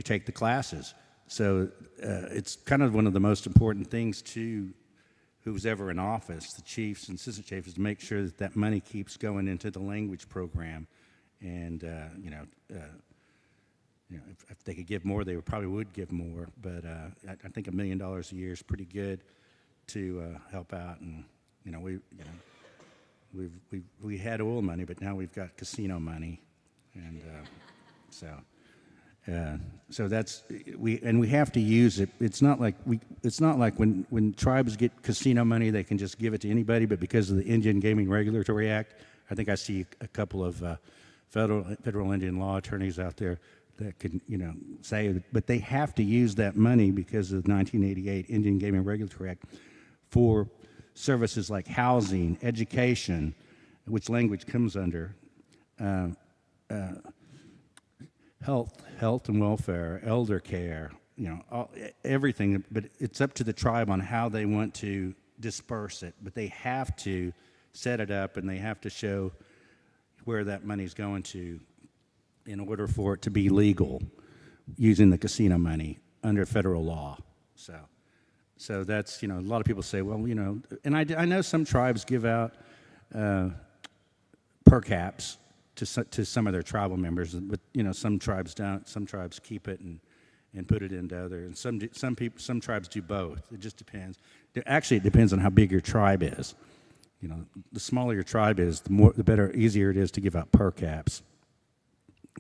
take the classes. So it's kind of one of the most important things to who's ever in office, the chiefs and assistant chiefs, is to make sure that that money keeps going into the language program. And if they could give more, they probably would give more. But I think $1 million a year is pretty good to help out. And we had oil money, but now we've got casino money, and so that's we have to use it. It's not like when tribes get casino money, they can just give it to anybody. But because of the Indian Gaming Regulatory Act, I think I see a couple of federal Indian law attorneys out there that can say, but they have to use that money because of the 1988 Indian Gaming Regulatory Act for services like housing, education, which language comes under, health and welfare, elder care, everything. But it's up to the tribe on how they want to disperse it. But they have to set it up, and they have to show where that money's going to in order for it to be legal using the casino money under federal law. So that's, a lot of people say, well, and I know some tribes give out per caps to some of their tribal members, but some tribes don't. Some tribes keep it and put it into other, and some tribes do both. It just depends. Actually, it depends on how big your tribe is. The smaller your tribe is, the better, easier it is to give out per caps.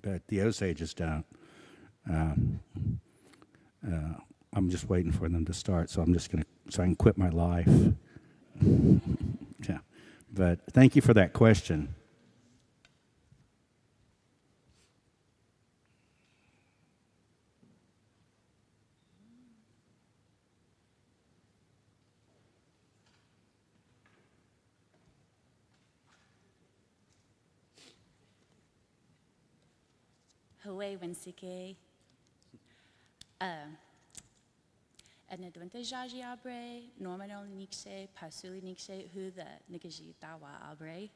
But the Osages don't. I'm just waiting for them to start, so I'm just going to, so I can quit my life. Yeah. But thank you for that question. Hawaii Winsike. Edna Duente Jaji Abre, Normano Nikshe, Pasuli Nikshe, who the Nikaji Dawa Abre.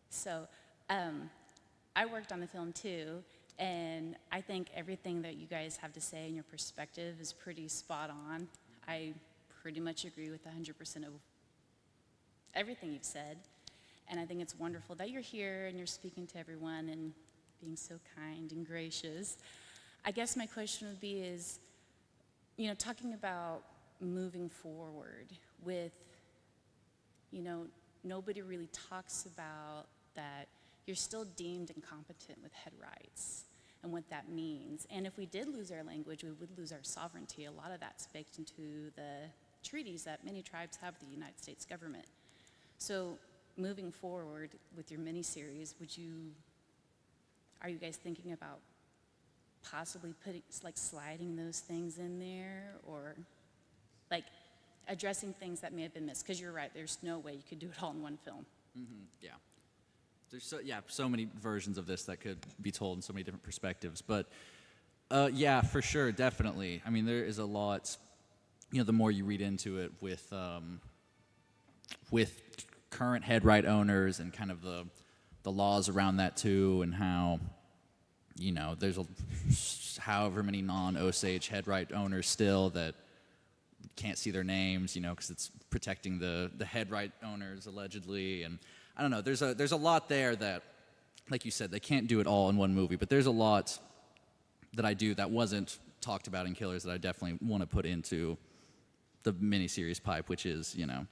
So I worked on the film too, and I think everything that you guys have to say and your perspective is pretty spot on. I pretty much agree with 100% of everything you've said, and I think it's wonderful that you're here and you're speaking to everyone and being so kind and gracious. I guess my question would be is, talking about moving forward with, nobody really talks about that you're still deemed incompetent with head rights and what that means. And if we did lose our language, we would lose our sovereignty. A lot of that's baked into the treaties that many tribes have with the United States government. So moving forward with your miniseries, are you guys thinking about possibly sliding those things in there, or addressing things that may have been missed? Because you're right, there's no way you could do it all in one film. Mm-hmm. Yeah. There's so many versions of this that could be told in so many different perspectives. But yeah, for sure, definitely. I mean, there is a lot, the more you read into it with with current head right owners and kind of the laws around that too, and how, you know, there's however many non-Osage head right owners still that can't see their names, you know, because it's protecting the head right owners allegedly. And I don't know, there's a lot there that, like you said, they can't do it all in one movie, but there's a lot that I do that wasn't talked about in Killers that I definitely want to put into the miniseries Pipe, which is, you know,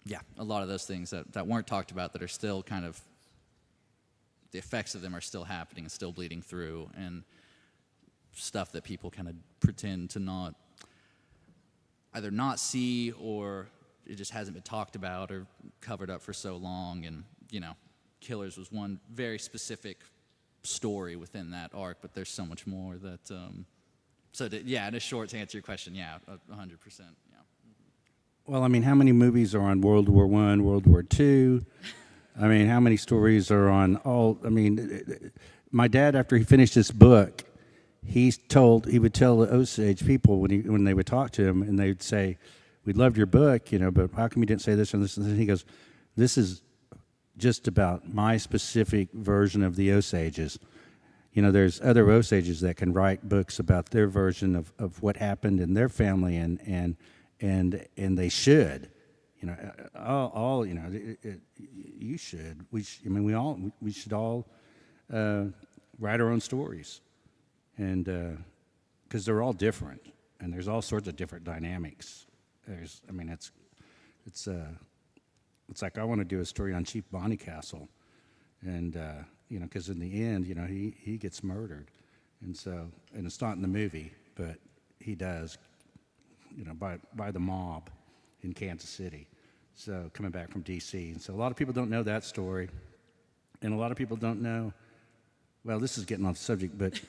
yeah, a lot of those things that weren't talked about that are still kind of, the effects of them are still happening and still bleeding through, and stuff that people kind of pretend to not, either not see, or it just hasn't been talked about or covered up for so long. And, you know, Killers was one very specific story within that arc, but there's so much more that, yeah, in a short, to answer your question, yeah, 100%, yeah. Well, I mean, how many movies are on World War I, World War II? I mean, how many stories are on all, I mean, my dad, after he finished this book, he would tell the Osage people when they would talk to him, and they'd say, "We loved your book, you know, but how come you didn't say this and this and this?" And he goes, "This is just about my specific version of the Osages. You know, there's other Osages that can write books about their version of what happened in their family, and they should, you know, all you know, you should. We should all write our own stories, and because they're all different, and there's all sorts of different dynamics. It's like I want to do a story on Chief Bonnycastle, and you know, because in the end, you know, he gets murdered, and it's not in the movie, but he does, you know, by the mob in Kansas City. So coming back from D.C., and so a lot of people don't know that story, and a lot of people don't know. Well, this is getting off subject, but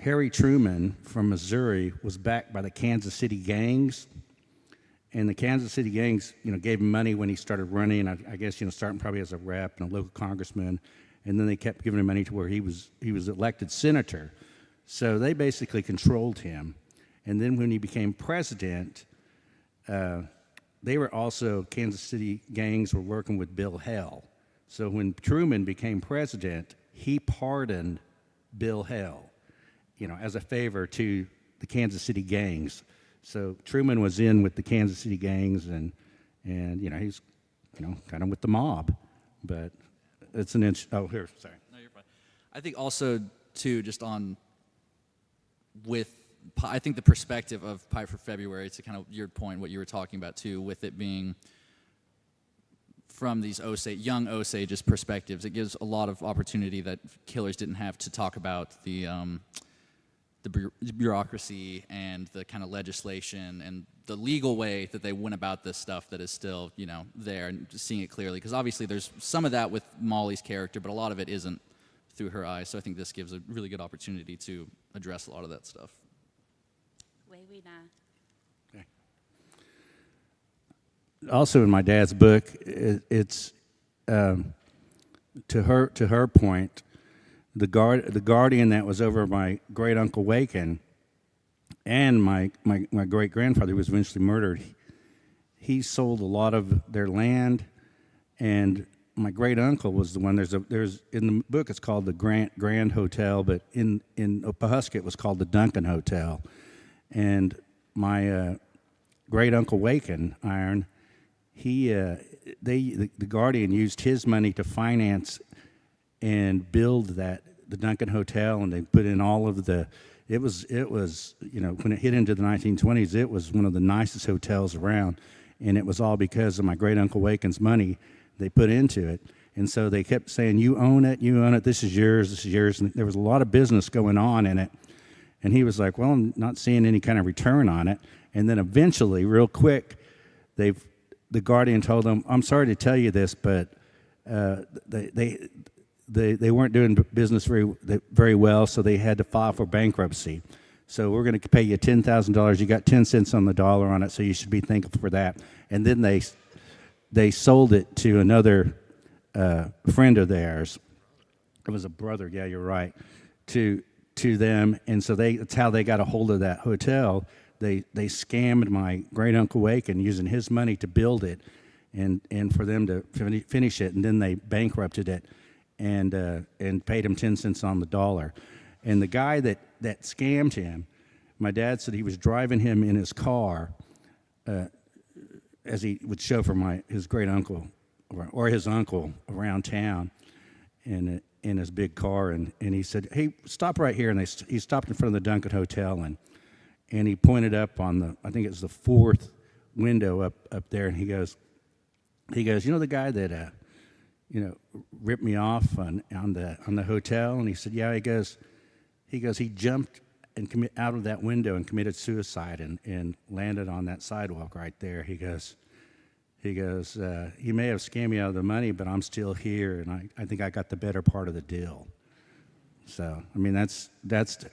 Harry Truman from Missouri was backed by the Kansas City gangs. And the Kansas City gangs, you know, gave him money when he started running. I guess, you know, starting probably as a rep and a local congressman, and then they kept giving him money to where he was elected senator. So they basically controlled him. And then when he became president, they were also, Kansas City gangs were working with Bill Hell. So when Truman became president, he pardoned Bill Hell, you know, as a favor to the Kansas City gangs. So Truman was in with the Kansas City gangs, and you know, he's, you know, kind of with the mob, but it's an inch. Oh, here, sorry. No, you're fine. I think also too, just on I think the perspective of Pipe for February, to kind of your point, what you were talking about too, with it being from these young Osages perspectives, it gives a lot of opportunity that Killers didn't have to talk about the bureaucracy and the kind of legislation and the legal way that they went about this stuff that is still, you know, there, and seeing it clearly. Because obviously there's some of that with Molly's character, but a lot of it isn't through her eyes. So I think this gives a really good opportunity to address a lot of that stuff. Okay. Also in my dad's book, it's to her point, the guardian that was over my great uncle Waken and my great grandfather, who was eventually murdered, he sold a lot of their land, and my great uncle was the one. There's in the book it's called the Grand Hotel, but in Pawhuska it was called the Duncan Hotel, and my great uncle Waken Iron, the guardian used his money to finance and build the Duncan Hotel, and they put in all of it was, you know, when it hit into the 1920s, it was one of the nicest hotels around, and it was all because of my great uncle Waken's money they put into it. And so they kept saying, you own it, this is yours, and there was a lot of business going on in it. And he was like, well, I'm not seeing any kind of return on it. And then eventually, real quick, the guardian told them, I'm sorry to tell you this, but they weren't doing business very well, so they had to file for bankruptcy. So we're going to pay you $10,000. You got 10 cents on the dollar on it, so you should be thankful for that. And then they sold it to another friend of theirs. It was a brother, yeah, you're right, to them. And so that's how they got a hold of that hotel. they scammed my great uncle Aiken using his money to build it, and for them to finish it, and then they bankrupted it, and paid him 10 cents on the dollar. And the guy that scammed him, my dad said he was driving him in his car, as he would chauffeur his great uncle or his uncle around town in his big car, and he said, "Hey, stop right here." And he stopped in front of the Duncan Hotel, and he pointed up on I think it was the fourth window up there, and he goes, "You know the guy that ripped me off on the hotel?" And he said, "Yeah." He jumped and out of that window and committed suicide and landed on that sidewalk right there. He goes, "You may have scammed me out of the money, but I'm still here, and I think I got the better part of the deal." So, I mean, that's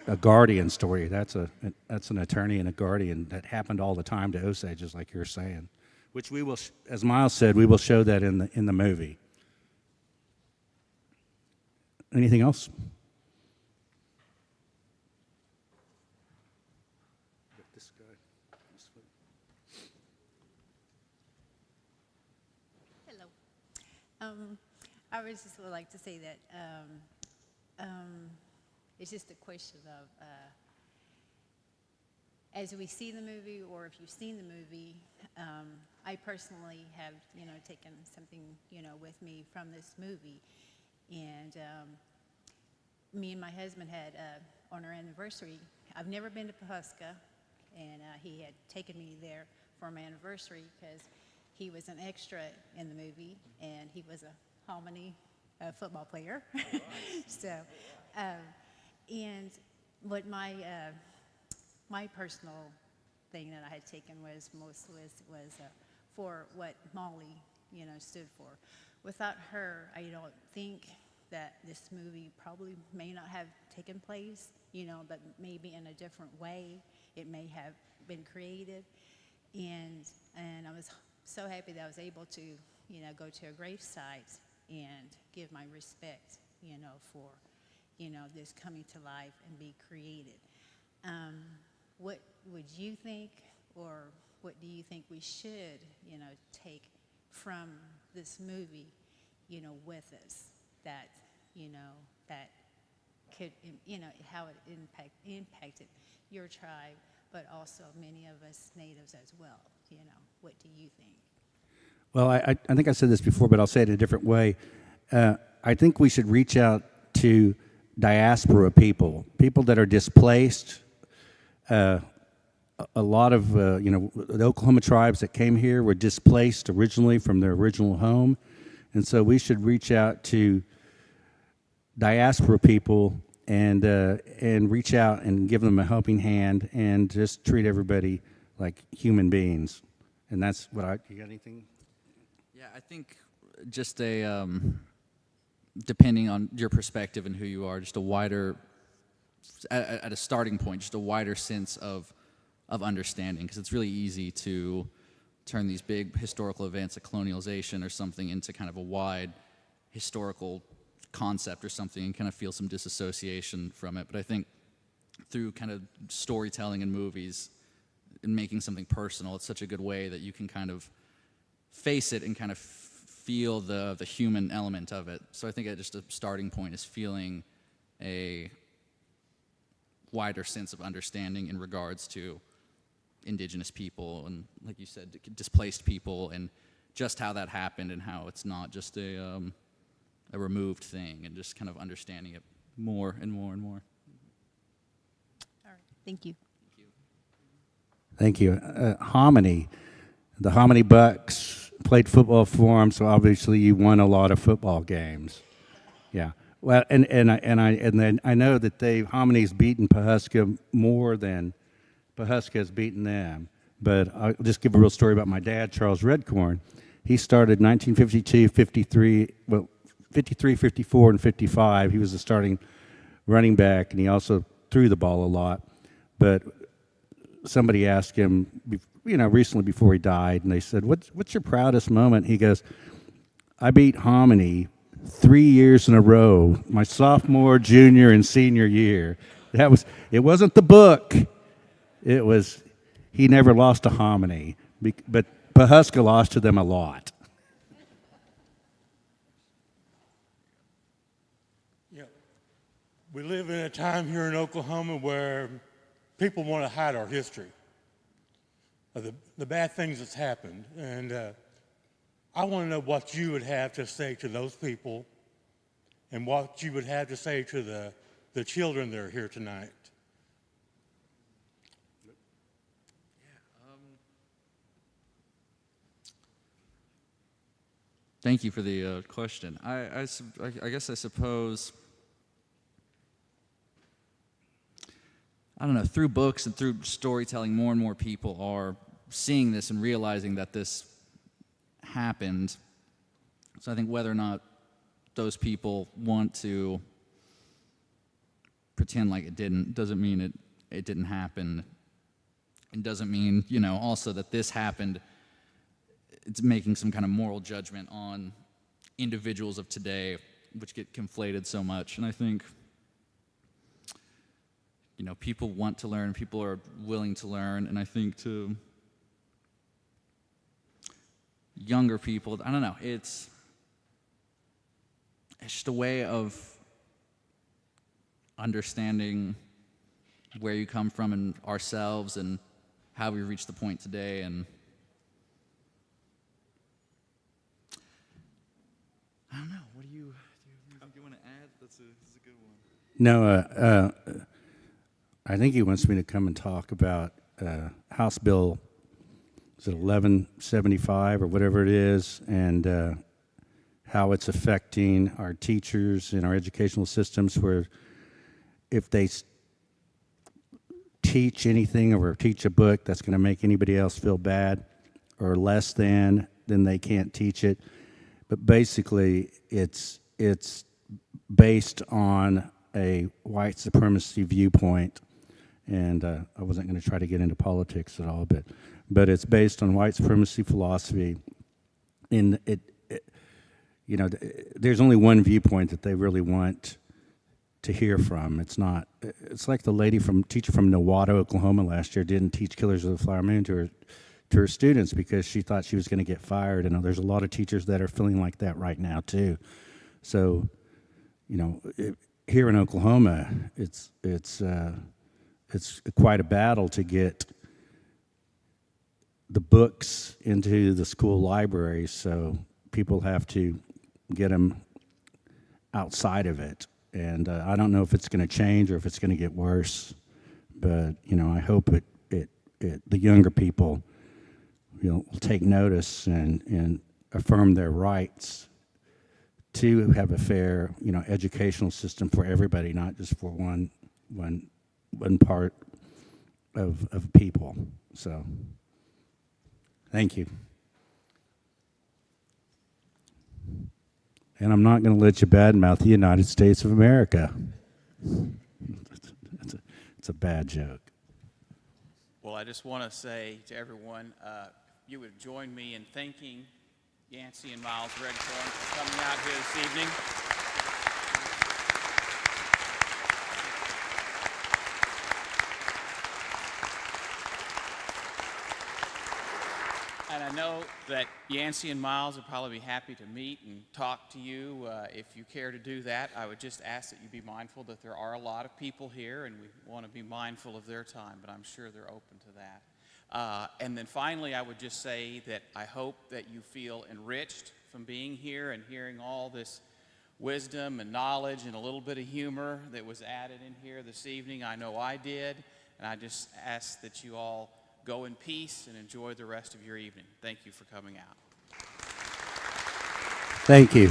a guardian story. That's an attorney and a guardian that happened all the time to Osage, like you're saying, which we will, as Miles said, we will show that in the movie. Anything else? I would just would like to say that it's just a question of as we see the movie, or if you've seen the movie, I personally have taken something with me from this movie, and me and my husband had on our anniversary. I've never been to Pawhuska, and he had taken me there for my anniversary because he was an extra in the movie, and he was a Hominy football player. So, and what my personal thing that I had taken was for what Molly, stood for. Without her, I don't think that this movie probably may not have taken place, but maybe in a different way it may have been created. And I was so happy that I was able to, go to a gravesite and give my respect, for, this coming to life and be created. What would you think, or what do you think we should, take from this movie, with us that, that could, how it impacted your tribe, but also many of us natives as well? What do you think? Well, I think I said this before, but I'll say it in a different way. I think we should reach out to diaspora people that are displaced. A lot of, the Oklahoma tribes that came here were displaced originally from their original home. And so we should reach out to diaspora people and reach out and give them a helping hand and just treat everybody like human beings. And that's what you got anything? Yeah, I think just depending on your perspective and who you are, just a wider, at a starting point, just a wider sense of understanding, because it's really easy to turn these big historical events like colonialization or something into kind of a wide historical concept or something and kind of feel some disassociation from it. But I think through kind of storytelling and movies and making something personal, it's such a good way that you can kind of face it and kind of feel the human element of it. So I think just a starting point is feeling a wider sense of understanding in regards to indigenous people and, like you said, displaced people, and just how that happened and how it's not just a removed thing, and just kind of understanding it more and more and more. All right, thank you. Thank you. Hominy, the Hominy Bucks played football for them, so obviously you won a lot of football games. Yeah. Well, and then I know that Hominy's beaten Pawhuska more than Pawhuska has beaten them. But I'll just give a real story about my dad, Charles Redcorn. He started 1952, 53, 54, and 55. He was the starting running back, and he also threw the ball a lot. But somebody asked him, recently before he died, and they said, "What's your proudest moment?" He goes, "I beat Hominy 3 years in a row, my sophomore, junior, and senior year." It wasn't the book. It was he never lost a hominy, but Pahuska lost to them a lot. Yeah. We live in a time here in Oklahoma where people want to hide our history, the bad things that's happened. And I want to know what you would have to say to those people and what you would have to say to the children that are here tonight. Thank you for the question. I guess I suppose, I don't know, through books and through storytelling, more and more people are seeing this and realizing that this happened. So I think whether or not those people want to pretend like it didn't doesn't mean it didn't happen. It doesn't mean, also that this happened. It's making some kind of moral judgment on individuals of today, which get conflated so much. And I think, people want to learn, people are willing to learn, and I think to younger people, I don't know, it's just a way of understanding where you come from and ourselves and how we reached the point today. And I don't know. What do you want to add? That's a good one. No, I think he wants me to come and talk about House Bill, is it 1175 or whatever it is, and how it's affecting our teachers and our educational systems, where if they teach anything or teach a book that's going to make anybody else feel bad or less than, then they can't teach it. But basically, it's based on a white supremacy viewpoint, and I wasn't going to try to get into politics at all, but it's based on white supremacy philosophy. In there's only one viewpoint that they really want to hear from. It's like the teacher from Nowata, Oklahoma last year didn't teach Killers of the Flower Moon to her students because she thought she was going to get fired. And there's a lot of teachers that are feeling like that right now too. So, here in Oklahoma, it's quite a battle to get the books into the school libraries. So people have to get them outside of it. And I don't know if it's going to change or if it's going to get worse. But I hope the younger people will take notice and affirm their rights to have a fair, educational system for everybody, not just for one part of people. So, thank you. And I'm not going to let you badmouth the United States of America. It's a bad joke. Well, I just want to say to everyone, you would join me in thanking Yancey and Miles Redcorn for coming out here this evening. And I know that Yancey and Miles would probably be happy to meet and talk to you if you care to do that. I would just ask that you be mindful that there are a lot of people here and we want to be mindful of their time, but I'm sure they're open to that. And then finally, I would just say that I hope that you feel enriched from being here and hearing all this wisdom and knowledge and a little bit of humor that was added in here this evening. I know I did, and I just ask that you all go in peace and enjoy the rest of your evening. Thank you for coming out. Thank you.